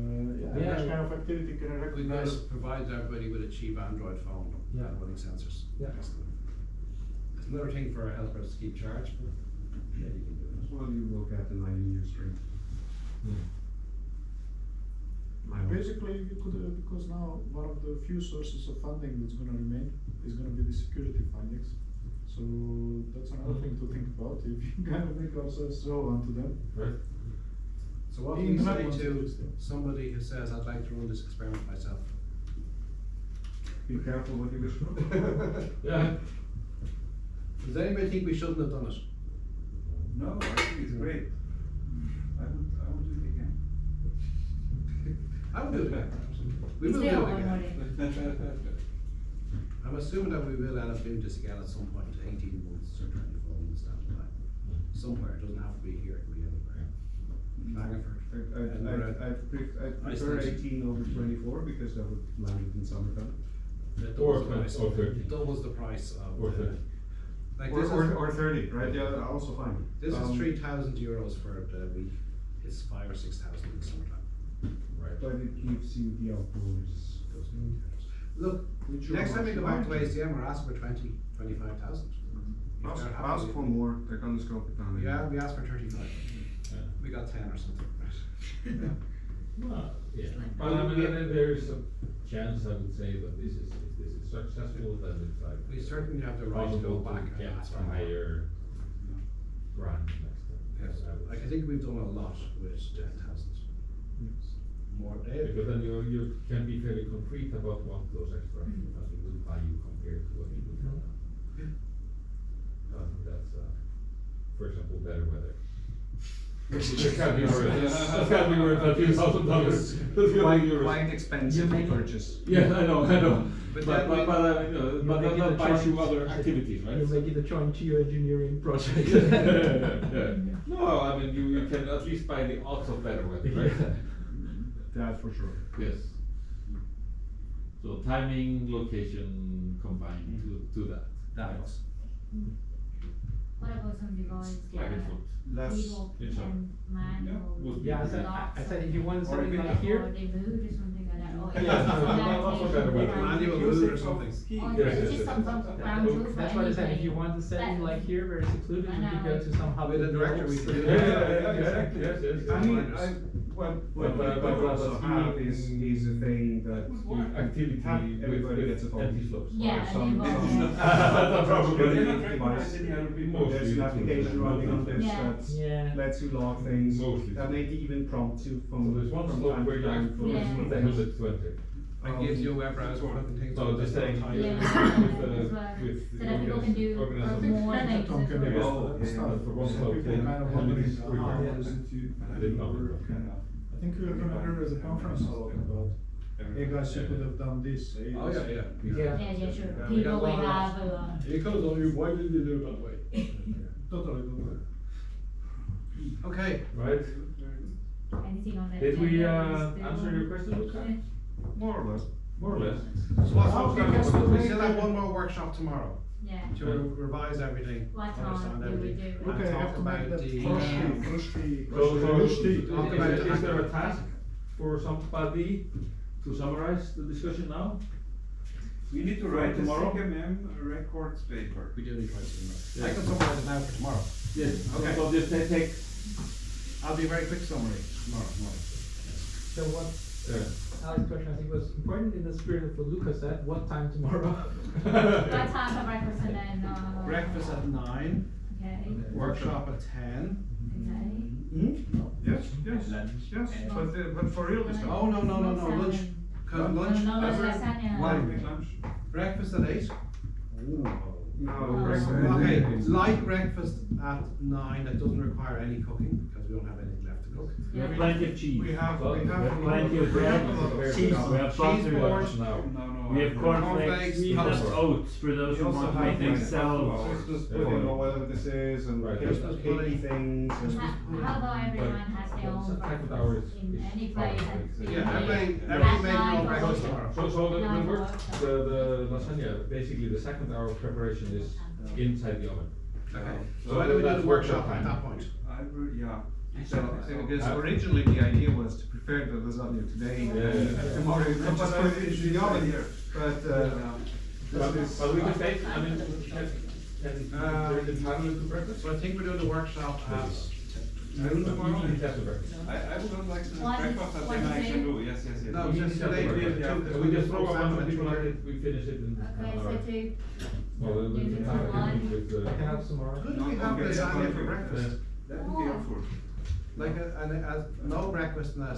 [SPEAKER 3] Yeah.
[SPEAKER 7] which kind of activity can I
[SPEAKER 4] It would be
[SPEAKER 7] recognize?
[SPEAKER 4] nice, provides everybody with a cheap Android phone
[SPEAKER 3] Yeah.
[SPEAKER 4] and running sensors.
[SPEAKER 3] Yeah.
[SPEAKER 4] It's another thing for helpers to keep charged, but yeah, you can do it.
[SPEAKER 1] Well, you look at the 9 year stream.
[SPEAKER 7] Basically, you could, because now one of the few sources of funding that's gonna remain is gonna be the security fundings. So that's another thing to think about, if you kind of make ourselves relevant to them.
[SPEAKER 6] Right.
[SPEAKER 4] So what
[SPEAKER 7] The
[SPEAKER 4] do you
[SPEAKER 7] internet
[SPEAKER 4] say
[SPEAKER 7] wants to
[SPEAKER 4] to
[SPEAKER 7] do this thing.
[SPEAKER 4] somebody who says, I'd like to run this experiment myself?
[SPEAKER 1] Be careful what you wish for.
[SPEAKER 6] Yeah.
[SPEAKER 4] Does anybody think we shouldn't have done it?
[SPEAKER 2] No, I think it's great. I would do it again.
[SPEAKER 4] I will do it again. We
[SPEAKER 5] Is
[SPEAKER 4] will do
[SPEAKER 5] there
[SPEAKER 4] it
[SPEAKER 5] one more
[SPEAKER 4] again.
[SPEAKER 5] day?
[SPEAKER 4] I'm assuming that we will end up doing this again at some point, 18 months or 24 months down the line. Somewhere, it doesn't have to be here, it could be anywhere. Klagenfurt.
[SPEAKER 1] I'd
[SPEAKER 4] Nice
[SPEAKER 1] prefer
[SPEAKER 4] things.
[SPEAKER 1] 18 over 24 because that would land it in summertime.
[SPEAKER 4] It
[SPEAKER 6] Or
[SPEAKER 4] doubles the
[SPEAKER 6] 20,
[SPEAKER 4] price.
[SPEAKER 6] or 30.
[SPEAKER 4] It doubles the price of.
[SPEAKER 6] Or 30.
[SPEAKER 4] Like
[SPEAKER 1] Or,
[SPEAKER 4] this
[SPEAKER 1] or,
[SPEAKER 4] is,
[SPEAKER 1] 30, right? Yeah, also fine.
[SPEAKER 4] this is 3,000 euros for the week. It's 5,000 or 6,000 in the summertime.
[SPEAKER 6] Right.
[SPEAKER 1] But it keeps you the outdoors.
[SPEAKER 4] Look, next time we go back to ACM, we're asking for 20, 25,000. If
[SPEAKER 1] Ask,
[SPEAKER 4] they're happy
[SPEAKER 1] ask
[SPEAKER 4] with
[SPEAKER 1] for
[SPEAKER 4] it.
[SPEAKER 1] more, they're gonna scope it down.
[SPEAKER 4] Yeah, we asked for 35.
[SPEAKER 6] Yeah.
[SPEAKER 4] We got 10 or something.
[SPEAKER 6] Well, yeah, but I mean, there is a chance, I would say, that this is, if this is successful, then it's like.
[SPEAKER 4] We certainly have the right to go
[SPEAKER 6] possible
[SPEAKER 4] back and
[SPEAKER 6] get
[SPEAKER 4] ask
[SPEAKER 6] a
[SPEAKER 4] for more.
[SPEAKER 6] higher grant next time.
[SPEAKER 4] Yes,
[SPEAKER 6] I would
[SPEAKER 4] like I
[SPEAKER 6] say.
[SPEAKER 4] think we've done a lot with 10,000. More,
[SPEAKER 6] Because then you can be very concrete about what those extra funding will value compared to what you would have now. I think that's, for example, better weather. That can't be worth, that can't be worth a few $1,000.
[SPEAKER 1] Quite expensive to purchase.
[SPEAKER 6] Yeah, I know,
[SPEAKER 4] But
[SPEAKER 6] but,
[SPEAKER 4] then we-
[SPEAKER 6] but
[SPEAKER 3] make it
[SPEAKER 6] that
[SPEAKER 3] a
[SPEAKER 6] buys you
[SPEAKER 3] joint-
[SPEAKER 6] other activities, right?
[SPEAKER 3] You make it a joint geoengineering project.
[SPEAKER 6] Yeah. No, I mean, you can at least buy the odds of better weather, right?
[SPEAKER 1] That's for sure.
[SPEAKER 6] Yes. So timing, location combined to that.
[SPEAKER 4] Davos.
[SPEAKER 5] What about some device?
[SPEAKER 6] Klagenfurt.
[SPEAKER 1] Less.
[SPEAKER 5] People
[SPEAKER 6] in summer.
[SPEAKER 5] and manual.
[SPEAKER 6] would
[SPEAKER 3] Yeah, I said,
[SPEAKER 5] locks
[SPEAKER 3] I said if you want
[SPEAKER 2] Or
[SPEAKER 3] something
[SPEAKER 2] if
[SPEAKER 3] like
[SPEAKER 2] it-
[SPEAKER 3] here,
[SPEAKER 5] Or they moved or something like that. Oh,
[SPEAKER 6] Yeah, that's better weather.
[SPEAKER 4] Manual
[SPEAKER 2] Music
[SPEAKER 4] mood or something.
[SPEAKER 2] of ski.
[SPEAKER 5] Oh,
[SPEAKER 6] Yes,
[SPEAKER 5] it's
[SPEAKER 6] yes,
[SPEAKER 5] just
[SPEAKER 6] yes,
[SPEAKER 5] some
[SPEAKER 6] yes.
[SPEAKER 5] ground truth.
[SPEAKER 3] that's what I said, if you want a setting
[SPEAKER 5] That-
[SPEAKER 3] like here, very secluded,
[SPEAKER 5] I
[SPEAKER 3] you could
[SPEAKER 5] know.
[SPEAKER 3] go to some hub.
[SPEAKER 4] With
[SPEAKER 3] in
[SPEAKER 4] a
[SPEAKER 3] the
[SPEAKER 4] director, we
[SPEAKER 3] Alps.
[SPEAKER 4] could do
[SPEAKER 6] Yes, yes.
[SPEAKER 1] I mean,
[SPEAKER 2] Well,
[SPEAKER 1] what we could also have is a thing that
[SPEAKER 6] Activity
[SPEAKER 1] have everybody
[SPEAKER 6] with
[SPEAKER 1] gets a phone.
[SPEAKER 6] anti-slopes.
[SPEAKER 5] Yeah,
[SPEAKER 1] Some-
[SPEAKER 5] and they've
[SPEAKER 6] That's probably
[SPEAKER 2] They're
[SPEAKER 6] the
[SPEAKER 2] not
[SPEAKER 1] device.
[SPEAKER 2] recognized any other people.
[SPEAKER 6] Mostly
[SPEAKER 1] There's an
[SPEAKER 6] it's
[SPEAKER 1] application
[SPEAKER 6] mostly
[SPEAKER 1] running on this
[SPEAKER 5] Yeah.
[SPEAKER 1] that
[SPEAKER 3] Yeah.
[SPEAKER 1] lets you log things.
[SPEAKER 6] Mostly.
[SPEAKER 1] That maybe even prompt you
[SPEAKER 6] So
[SPEAKER 1] from
[SPEAKER 6] there's one
[SPEAKER 1] from
[SPEAKER 6] slope
[SPEAKER 1] time
[SPEAKER 6] where
[SPEAKER 1] to
[SPEAKER 6] you
[SPEAKER 1] time
[SPEAKER 6] act
[SPEAKER 1] for
[SPEAKER 5] Yeah.
[SPEAKER 1] listening
[SPEAKER 6] the
[SPEAKER 1] things.
[SPEAKER 6] 120.
[SPEAKER 4] I gives you a web browser looking things.
[SPEAKER 6] No, just saying,
[SPEAKER 4] Time.
[SPEAKER 5] Yeah.
[SPEAKER 6] with,
[SPEAKER 5] as well.
[SPEAKER 6] with
[SPEAKER 5] So that people can do
[SPEAKER 6] organize-
[SPEAKER 7] I think
[SPEAKER 5] more things
[SPEAKER 7] Tom
[SPEAKER 5] as
[SPEAKER 7] can
[SPEAKER 5] well.
[SPEAKER 7] do
[SPEAKER 1] Oh,
[SPEAKER 7] this
[SPEAKER 1] yeah.
[SPEAKER 7] stuff.
[SPEAKER 6] For one
[SPEAKER 7] So
[SPEAKER 6] slope,
[SPEAKER 7] people
[SPEAKER 6] then
[SPEAKER 7] kind of
[SPEAKER 6] and
[SPEAKER 7] wondering
[SPEAKER 6] it's
[SPEAKER 7] how
[SPEAKER 6] required.
[SPEAKER 7] it is.
[SPEAKER 6] I didn't know.
[SPEAKER 7] I think we were gonna hear at the conference a lot about, hey guys, you could have done this. Hey,
[SPEAKER 4] Oh, yeah, yeah.
[SPEAKER 3] Yeah.
[SPEAKER 5] Yeah, sure.
[SPEAKER 4] Yeah, we got
[SPEAKER 5] People
[SPEAKER 4] one
[SPEAKER 5] will
[SPEAKER 4] of
[SPEAKER 5] have
[SPEAKER 4] You could have done it, why did you do it that way?
[SPEAKER 7] Totally.
[SPEAKER 4] Okay,
[SPEAKER 6] Right?
[SPEAKER 5] anything on that.
[SPEAKER 6] Did we
[SPEAKER 5] agenda, we
[SPEAKER 6] answer
[SPEAKER 5] still-
[SPEAKER 6] your question, Luca?
[SPEAKER 1] More or less.
[SPEAKER 6] More or less.
[SPEAKER 4] so what's
[SPEAKER 7] How
[SPEAKER 4] we
[SPEAKER 7] big is the
[SPEAKER 4] still have one more workshop tomorrow
[SPEAKER 5] Yeah.
[SPEAKER 4] to revise everything,
[SPEAKER 5] What
[SPEAKER 4] understand
[SPEAKER 5] time do we
[SPEAKER 4] everything.
[SPEAKER 5] do?
[SPEAKER 4] And
[SPEAKER 7] Okay, I
[SPEAKER 4] talk
[SPEAKER 7] have to make
[SPEAKER 4] about
[SPEAKER 7] that
[SPEAKER 4] the,
[SPEAKER 7] frosty.
[SPEAKER 4] Talk about
[SPEAKER 6] Is
[SPEAKER 4] the
[SPEAKER 6] there a
[SPEAKER 4] hacker.
[SPEAKER 6] task for somebody to summarize the discussion now?
[SPEAKER 2] We need to
[SPEAKER 6] For
[SPEAKER 2] write a
[SPEAKER 6] tomorrow?
[SPEAKER 2] CMM records paper.
[SPEAKER 4] We do need to write something.
[SPEAKER 6] Yeah.
[SPEAKER 4] I can summarize it now for tomorrow.
[SPEAKER 6] Yes.
[SPEAKER 4] Okay.
[SPEAKER 6] So just take,
[SPEAKER 4] I'll be a very quick summary tomorrow.
[SPEAKER 3] So what
[SPEAKER 6] yeah.
[SPEAKER 3] Alex's question I think was important in the spirit of what Luca said, what time tomorrow?
[SPEAKER 5] What time for breakfast and then,
[SPEAKER 4] Breakfast at 9,
[SPEAKER 5] Okay,
[SPEAKER 4] workshop at 10.
[SPEAKER 5] okay.
[SPEAKER 1] Yes, yes, yes. But for real this time.
[SPEAKER 4] Oh, no, lunch. Cause lunch,
[SPEAKER 5] No, no,
[SPEAKER 4] ever-
[SPEAKER 5] lasagna.
[SPEAKER 2] One big lunch.
[SPEAKER 4] breakfast at 8.
[SPEAKER 1] No,
[SPEAKER 5] breakfast.
[SPEAKER 4] Okay, light breakfast at 9 that doesn't require any cooking because we don't have anything left to cook.
[SPEAKER 8] We have
[SPEAKER 5] Yeah.
[SPEAKER 8] plenty of cheese.
[SPEAKER 1] We have
[SPEAKER 8] plenty of
[SPEAKER 1] we
[SPEAKER 8] bread,
[SPEAKER 1] have a lot of
[SPEAKER 8] cheese,
[SPEAKER 1] stuff.
[SPEAKER 8] we have butter,
[SPEAKER 4] board.
[SPEAKER 6] now.
[SPEAKER 2] No,
[SPEAKER 8] we have cornflakes, we have
[SPEAKER 4] toast.
[SPEAKER 8] oats for those
[SPEAKER 1] We
[SPEAKER 8] who
[SPEAKER 1] also
[SPEAKER 8] want to make
[SPEAKER 1] have
[SPEAKER 8] things
[SPEAKER 1] like
[SPEAKER 8] themselves.
[SPEAKER 1] Christmas pudding or whatever this is, and
[SPEAKER 6] Right.
[SPEAKER 1] Christmas cakey things. And
[SPEAKER 5] How about everyone has their own
[SPEAKER 6] But half an
[SPEAKER 5] breakfast
[SPEAKER 6] hour is-
[SPEAKER 5] in
[SPEAKER 6] is
[SPEAKER 5] any
[SPEAKER 6] fine,
[SPEAKER 5] place?
[SPEAKER 6] right?
[SPEAKER 4] Yeah, everybody make
[SPEAKER 5] At
[SPEAKER 4] their
[SPEAKER 5] night
[SPEAKER 4] own
[SPEAKER 5] or
[SPEAKER 4] breakfast
[SPEAKER 5] something.
[SPEAKER 4] tomorrow.
[SPEAKER 6] So the
[SPEAKER 5] Nine
[SPEAKER 6] work,
[SPEAKER 5] workshops.
[SPEAKER 6] the lasagna, basically the second hour of preparation is inside the oven.
[SPEAKER 4] Okay,
[SPEAKER 6] So
[SPEAKER 4] so why don't we do
[SPEAKER 6] that's
[SPEAKER 4] the workshop
[SPEAKER 6] workshop
[SPEAKER 4] at
[SPEAKER 6] time.
[SPEAKER 4] that point?
[SPEAKER 2] Yeah.
[SPEAKER 1] Because originally the idea was to prepare the lasagna today, and tomorrow you can just put it into the oven here. But
[SPEAKER 6] But we can take, I mean, can turn the panel into breakfast?
[SPEAKER 4] So I think we're doing the workshop at Noon tomorrow?
[SPEAKER 6] Usually that's the breakfast.
[SPEAKER 2] I would not like to
[SPEAKER 5] One-
[SPEAKER 2] breakfast, but
[SPEAKER 5] one
[SPEAKER 2] then I
[SPEAKER 5] thing.
[SPEAKER 2] can do, yes, yes, yes.
[SPEAKER 4] No,
[SPEAKER 6] We
[SPEAKER 4] just
[SPEAKER 6] need to have
[SPEAKER 4] today
[SPEAKER 6] the
[SPEAKER 4] we have
[SPEAKER 6] breakfast.
[SPEAKER 4] two-
[SPEAKER 6] We just throw
[SPEAKER 4] salmon
[SPEAKER 6] a bunch of
[SPEAKER 4] and
[SPEAKER 6] people
[SPEAKER 4] sugar.
[SPEAKER 6] at it, we finish it in an
[SPEAKER 5] Okay,
[SPEAKER 6] hour.
[SPEAKER 5] so two.
[SPEAKER 6] Well, then we
[SPEAKER 5] You
[SPEAKER 6] can
[SPEAKER 5] do
[SPEAKER 6] have
[SPEAKER 5] one.
[SPEAKER 6] it with
[SPEAKER 3] I can
[SPEAKER 6] the.
[SPEAKER 3] have some more.
[SPEAKER 4] Could we have
[SPEAKER 2] Okay,
[SPEAKER 4] lasagna
[SPEAKER 2] okay.
[SPEAKER 4] for breakfast?
[SPEAKER 2] That would be helpful.
[SPEAKER 4] Like no breakfast and a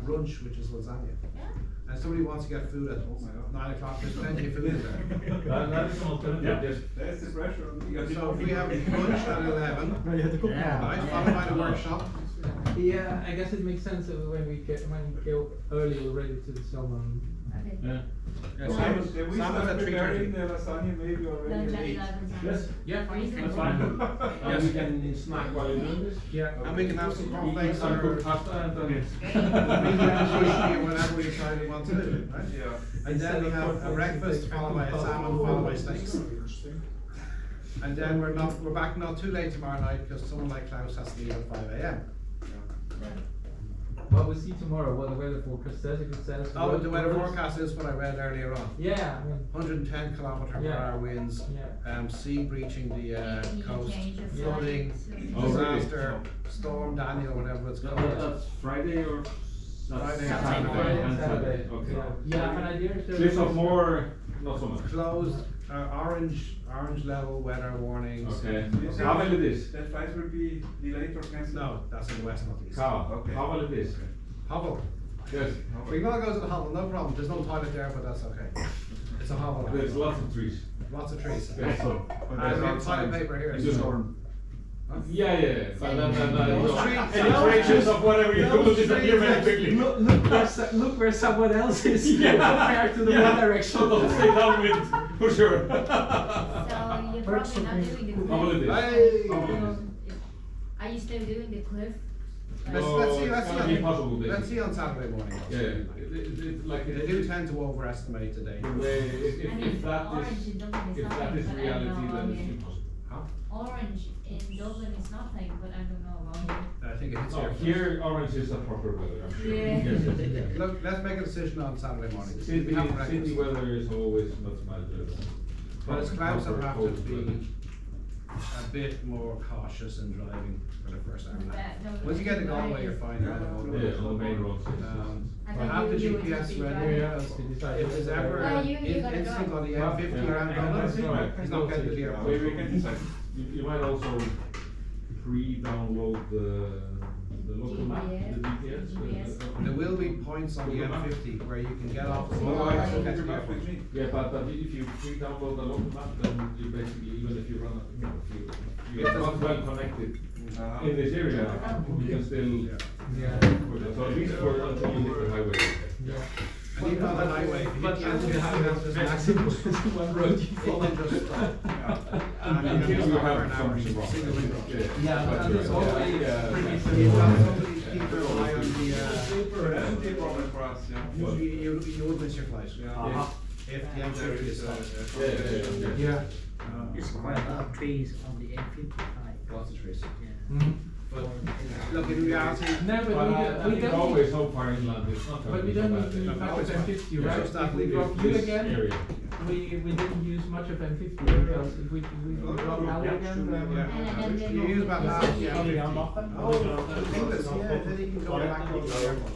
[SPEAKER 4] brunch, which is lasagna.
[SPEAKER 5] Yeah.
[SPEAKER 4] And somebody wants to get food at
[SPEAKER 2] Oh my God.
[SPEAKER 4] 9 o'clock, there's plenty of food in there.
[SPEAKER 6] That is an alternative, yes.
[SPEAKER 2] There's the pressure on me.
[SPEAKER 4] So if we have brunch at 11,
[SPEAKER 9] No, you have to cook
[SPEAKER 3] Yeah.
[SPEAKER 4] right, followed by the workshop.
[SPEAKER 3] Yeah, I guess it makes sense when we go early already to the salmon.
[SPEAKER 5] Okay.
[SPEAKER 6] Yeah.
[SPEAKER 4] Yeah,
[SPEAKER 2] Can
[SPEAKER 4] salmon-
[SPEAKER 2] we
[SPEAKER 4] salmon's
[SPEAKER 2] start
[SPEAKER 4] at
[SPEAKER 2] preparing
[SPEAKER 4] 3:30.
[SPEAKER 2] the lasagna maybe already
[SPEAKER 5] Lunch
[SPEAKER 2] at
[SPEAKER 5] at
[SPEAKER 2] 8?
[SPEAKER 5] 11.
[SPEAKER 6] Yes.
[SPEAKER 3] Yeah, fine.
[SPEAKER 6] That's fine. And we can snack while you're doing this.
[SPEAKER 3] Yeah.
[SPEAKER 4] And we can have some
[SPEAKER 6] Eat
[SPEAKER 4] cornflakes
[SPEAKER 6] some
[SPEAKER 4] or
[SPEAKER 6] cooked pasta and then.
[SPEAKER 4] sushi or whatever we decide we want to do, right?
[SPEAKER 2] Yeah.
[SPEAKER 4] And then we have a breakfast followed by a salmon, followed by steaks. And then we're back not too late tomorrow night because someone like Klaus has to leave at 5 a.m.
[SPEAKER 3] What we'll see tomorrow, what the weather forecast says, if it says.
[SPEAKER 4] Oh, but the weather
[SPEAKER 3] roads-
[SPEAKER 4] forecast is what I read earlier on.
[SPEAKER 3] Yeah, I mean,
[SPEAKER 4] 110 kilometre per
[SPEAKER 3] Yeah.
[SPEAKER 4] hour winds,
[SPEAKER 3] yeah.
[SPEAKER 4] sea breaching the coast,
[SPEAKER 5] Change of
[SPEAKER 4] flooding,
[SPEAKER 5] flight,
[SPEAKER 6] Oh, really?
[SPEAKER 4] disaster, storm Daniel, whatever it's called.
[SPEAKER 6] That's Friday or?
[SPEAKER 4] Friday
[SPEAKER 6] That's
[SPEAKER 4] and
[SPEAKER 6] Saturday
[SPEAKER 4] Saturday.
[SPEAKER 6] and Saturday, okay.
[SPEAKER 3] Yeah, yeah, I have an idea. if there
[SPEAKER 6] Cliffs
[SPEAKER 3] is-
[SPEAKER 6] of Moher, not so much.
[SPEAKER 4] Closed, orange level weather warnings.
[SPEAKER 6] Okay.
[SPEAKER 2] So you say
[SPEAKER 6] How about this?
[SPEAKER 2] That flight will be delayed or cancelled?
[SPEAKER 4] No, that's in the west, not east.
[SPEAKER 6] Carl,
[SPEAKER 2] Okay.
[SPEAKER 6] how about this?
[SPEAKER 4] Hovel.
[SPEAKER 6] Yes,
[SPEAKER 4] We can all go to the hovel, no problem. There's no toilet there, but that's okay. It's a hovel.
[SPEAKER 6] there's lots of trees.
[SPEAKER 4] Lots of trees.
[SPEAKER 6] Yes.
[SPEAKER 4] And we have toilet paper here.
[SPEAKER 6] It's just-
[SPEAKER 4] so-
[SPEAKER 6] Yeah, but then,
[SPEAKER 4] Those trees-
[SPEAKER 6] any
[SPEAKER 4] those
[SPEAKER 6] traces
[SPEAKER 4] trees-
[SPEAKER 6] of whatever you do will
[SPEAKER 4] those
[SPEAKER 6] disappear
[SPEAKER 4] trees-
[SPEAKER 6] very quickly.
[SPEAKER 3] Look where someone else is compared to the
[SPEAKER 6] Yeah.
[SPEAKER 3] one direction.
[SPEAKER 6] So don't stay downwind, for sure.
[SPEAKER 5] So you're probably not doing the cliff.
[SPEAKER 6] How about this?
[SPEAKER 4] Hey!
[SPEAKER 6] How about this?
[SPEAKER 5] Are you still doing the cliff?
[SPEAKER 4] Let's
[SPEAKER 6] No,
[SPEAKER 4] see,
[SPEAKER 6] it's
[SPEAKER 4] let's
[SPEAKER 6] gonna
[SPEAKER 4] see.
[SPEAKER 6] be impossible,
[SPEAKER 4] Let's
[SPEAKER 6] basically.
[SPEAKER 4] see on Saturday morning.
[SPEAKER 6] Yeah, it, like,
[SPEAKER 4] They do tend to overestimate the
[SPEAKER 6] the
[SPEAKER 4] danger.
[SPEAKER 6] way,
[SPEAKER 5] I mean,
[SPEAKER 6] if that
[SPEAKER 5] orange
[SPEAKER 6] is,
[SPEAKER 5] in Dublin is
[SPEAKER 6] if that
[SPEAKER 5] nothing,
[SPEAKER 6] is
[SPEAKER 5] but I don't
[SPEAKER 6] reality,
[SPEAKER 5] know
[SPEAKER 6] then
[SPEAKER 5] about
[SPEAKER 6] it's
[SPEAKER 5] here.
[SPEAKER 6] impossible.
[SPEAKER 5] Orange in Dublin is nothing, but I don't know about here.
[SPEAKER 4] I think it hits
[SPEAKER 6] No,
[SPEAKER 4] here.
[SPEAKER 6] here orange is a proper weather, I'm sure.
[SPEAKER 5] Yeah.
[SPEAKER 6] Yes, yes, yes.
[SPEAKER 4] Look, let's make a decision on Saturday morning.
[SPEAKER 6] City,
[SPEAKER 4] We have breakfast.
[SPEAKER 6] city weather is always much milder.
[SPEAKER 4] But it's clouds that
[SPEAKER 6] Proper
[SPEAKER 4] have to
[SPEAKER 6] cold
[SPEAKER 4] be
[SPEAKER 6] weather.
[SPEAKER 4] a bit more cautious in driving for the first hour and a half.
[SPEAKER 5] That-
[SPEAKER 4] Once you get to Galway, you're fine.
[SPEAKER 6] Yeah, on the main roads. yes,
[SPEAKER 5] I
[SPEAKER 4] But
[SPEAKER 5] thought
[SPEAKER 4] have the
[SPEAKER 5] you would
[SPEAKER 4] GPS
[SPEAKER 5] just be
[SPEAKER 4] ready.
[SPEAKER 5] driving.
[SPEAKER 3] Yeah.
[SPEAKER 4] If there's ever
[SPEAKER 5] Well,
[SPEAKER 4] an
[SPEAKER 5] you gotta
[SPEAKER 4] incident
[SPEAKER 5] drive.
[SPEAKER 4] on the M50 around Dublin, he's not getting to the
[SPEAKER 6] yes.
[SPEAKER 4] airport.
[SPEAKER 6] Maybe we can decide. You might also pre-download the local map, the GPS.
[SPEAKER 4] There will be points on the
[SPEAKER 6] Google Map.
[SPEAKER 4] M50 where you can get off the
[SPEAKER 2] Oh,
[SPEAKER 4] road
[SPEAKER 2] I
[SPEAKER 4] and
[SPEAKER 2] have
[SPEAKER 4] get to
[SPEAKER 2] Google
[SPEAKER 4] the
[SPEAKER 2] Maps with
[SPEAKER 4] airport.
[SPEAKER 2] me.
[SPEAKER 6] Yeah, but if you pre-download the local map, then you basically, even if you run, if you're not well connected in this area, you can still,
[SPEAKER 3] Yeah.
[SPEAKER 6] so at least for until you hit the highway.
[SPEAKER 3] Yeah.
[SPEAKER 4] And even on the highway, if you
[SPEAKER 3] But
[SPEAKER 4] get to the highway, there's an
[SPEAKER 3] maximum
[SPEAKER 4] accident.
[SPEAKER 3] one road you
[SPEAKER 4] It
[SPEAKER 3] follow.
[SPEAKER 4] can just stop. And you
[SPEAKER 6] Until
[SPEAKER 4] can
[SPEAKER 6] you
[SPEAKER 4] stop for
[SPEAKER 6] have
[SPEAKER 4] an hour,
[SPEAKER 6] something wrong.
[SPEAKER 4] single window.
[SPEAKER 3] Yeah, but there's always pretty
[SPEAKER 4] You've got some of these people rely on the,
[SPEAKER 2] That would be a problem for us, yeah.
[SPEAKER 4] you would miss your flight.
[SPEAKER 2] Yeah.
[SPEAKER 4] If the
[SPEAKER 2] There
[SPEAKER 4] M50 is
[SPEAKER 2] is,
[SPEAKER 4] stopped.
[SPEAKER 3] Yeah.
[SPEAKER 9] It's quite a lot of trees on the M55.
[SPEAKER 4] Lots of trees.
[SPEAKER 9] Yeah.
[SPEAKER 3] Mhm.
[SPEAKER 4] But look, in reality,
[SPEAKER 3] No, but
[SPEAKER 6] I
[SPEAKER 3] we
[SPEAKER 6] think
[SPEAKER 3] don't.
[SPEAKER 6] always so far inland, it's not.
[SPEAKER 3] But we don't need much of M50,
[SPEAKER 4] Yeah,
[SPEAKER 3] right?
[SPEAKER 4] just that
[SPEAKER 3] If we
[SPEAKER 4] we
[SPEAKER 3] drop
[SPEAKER 4] do
[SPEAKER 3] you
[SPEAKER 6] this
[SPEAKER 3] again,
[SPEAKER 6] area.
[SPEAKER 3] we didn't use much of M50 because if we drop Ally again, then.
[SPEAKER 4] Yeah.
[SPEAKER 5] And then
[SPEAKER 4] You use about half, yeah.
[SPEAKER 9] Only on Muffin?
[SPEAKER 4] Oh, English, yeah, then you can go back to the airport.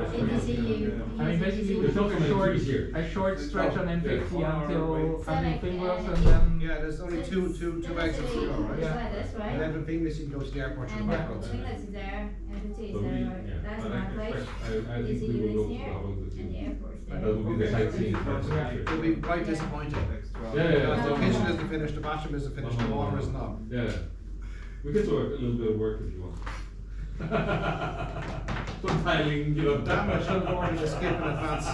[SPEAKER 3] I mean, basically, we
[SPEAKER 6] There's
[SPEAKER 3] took
[SPEAKER 6] not
[SPEAKER 3] a
[SPEAKER 6] many
[SPEAKER 3] short,
[SPEAKER 6] trees here.
[SPEAKER 3] a short stretch on M50
[SPEAKER 2] Yeah.
[SPEAKER 3] until
[SPEAKER 5] So like,
[SPEAKER 3] Fingers and then.
[SPEAKER 4] Yeah, there's only two exits to go, right?
[SPEAKER 5] Yeah, that's right.
[SPEAKER 4] And then from Finglas you can go to the airport to the
[SPEAKER 5] And
[SPEAKER 4] back roads.
[SPEAKER 5] Finglas is there, Everton is
[SPEAKER 6] But we,
[SPEAKER 5] there,
[SPEAKER 6] yeah,
[SPEAKER 5] right? That's
[SPEAKER 6] but
[SPEAKER 5] my
[SPEAKER 6] I
[SPEAKER 5] place.
[SPEAKER 6] expect, I
[SPEAKER 5] The
[SPEAKER 6] think we
[SPEAKER 5] city
[SPEAKER 6] will go
[SPEAKER 5] is
[SPEAKER 6] to
[SPEAKER 5] here,
[SPEAKER 6] Davos
[SPEAKER 5] and
[SPEAKER 6] with
[SPEAKER 5] the
[SPEAKER 6] you.
[SPEAKER 5] airport's there.
[SPEAKER 6] That will be the sightseeing part.
[SPEAKER 4] You'll be quite disappointed.
[SPEAKER 6] Yeah, yeah,
[SPEAKER 4] Because the
[SPEAKER 6] yeah.
[SPEAKER 4] kitchen isn't finished, the bathroom isn't finished, the water isn't on.
[SPEAKER 6] Yeah, we can do a little bit of work if you want. Some tiling, you know.
[SPEAKER 4] Damn, I should have ordered a skip in advance.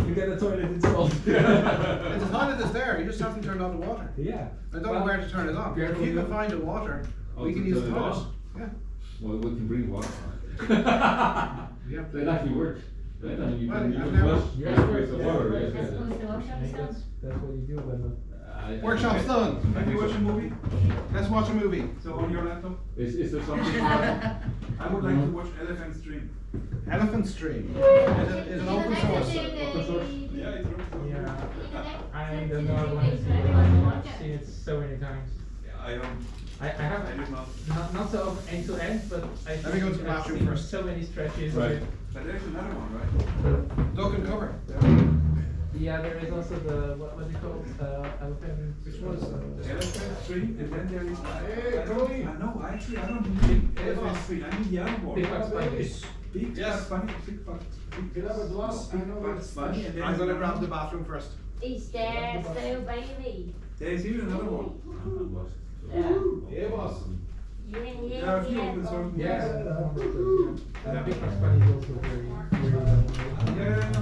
[SPEAKER 3] You get a toilet installed.
[SPEAKER 4] And the toilet is there, you just haven't turned on the water.
[SPEAKER 3] Yeah.
[SPEAKER 4] I don't know where to turn it on. If you can find the water, we can use the
[SPEAKER 6] turn it
[SPEAKER 4] toilet.
[SPEAKER 6] on?
[SPEAKER 4] Yeah.
[SPEAKER 6] Well, we can bring water.
[SPEAKER 4] We have to.
[SPEAKER 6] It actually works. Right? I mean, you
[SPEAKER 4] Well,
[SPEAKER 6] can, you
[SPEAKER 4] I've
[SPEAKER 6] can
[SPEAKER 4] never-
[SPEAKER 6] flush
[SPEAKER 3] Yeah,
[SPEAKER 6] with the water.
[SPEAKER 3] yeah,
[SPEAKER 6] Yes,
[SPEAKER 5] That's
[SPEAKER 6] yes,
[SPEAKER 5] supposed to workshop
[SPEAKER 3] I think
[SPEAKER 5] stuff.
[SPEAKER 3] that's what you do when.
[SPEAKER 4] Workshop's done.
[SPEAKER 2] Have you watched a movie?
[SPEAKER 4] Let's watch a movie.
[SPEAKER 2] So on your laptop?
[SPEAKER 6] Is there something?
[SPEAKER 2] I would like to watch Elephant Stream.
[SPEAKER 4] Elephant Stream. Is an open source.
[SPEAKER 6] Open source?
[SPEAKER 2] Yeah, it's
[SPEAKER 3] Yeah.
[SPEAKER 5] Connect
[SPEAKER 3] I
[SPEAKER 5] to
[SPEAKER 3] don't
[SPEAKER 5] the
[SPEAKER 3] know,
[SPEAKER 5] database, right? You want to watch
[SPEAKER 3] I've
[SPEAKER 5] it.
[SPEAKER 3] seen it so many times.
[SPEAKER 2] I don't.
[SPEAKER 3] I have
[SPEAKER 2] I do
[SPEAKER 3] not so end to end, but I
[SPEAKER 4] Let me go to the
[SPEAKER 3] I've
[SPEAKER 4] bathroom
[SPEAKER 3] seen
[SPEAKER 4] first.
[SPEAKER 3] so many stretches.
[SPEAKER 6] Right.
[SPEAKER 2] But there's another one, right?
[SPEAKER 4] Duck and cover.
[SPEAKER 3] Yeah, there is also the what's it called? Elephant.
[SPEAKER 4] Which one is that?
[SPEAKER 2] The elephant string, and then there is.
[SPEAKER 4] Hey,
[SPEAKER 2] I don't,
[SPEAKER 4] Tony.
[SPEAKER 2] actually, I don't mean
[SPEAKER 4] Hey,
[SPEAKER 2] elephant
[SPEAKER 4] boss.
[SPEAKER 2] string. I mean the other one.
[SPEAKER 3] Big Bugs Bunny.
[SPEAKER 2] Big
[SPEAKER 4] Yes.
[SPEAKER 2] Bugs Bunny. Big Bugs.
[SPEAKER 4] Get up a glass. I
[SPEAKER 2] Big
[SPEAKER 4] know
[SPEAKER 2] Bugs
[SPEAKER 4] it's
[SPEAKER 2] Bunny, and then
[SPEAKER 4] I'm gonna
[SPEAKER 2] there's
[SPEAKER 4] grab the
[SPEAKER 2] another-
[SPEAKER 4] bathroom first.
[SPEAKER 5] Is there still Bailey?
[SPEAKER 2] There's even another one.
[SPEAKER 4] Yeah, boss.
[SPEAKER 5] Yeah,
[SPEAKER 2] There are a few open source movies.
[SPEAKER 3] Yeah, Big Bugs Bunny is also very.
[SPEAKER 2] Yeah.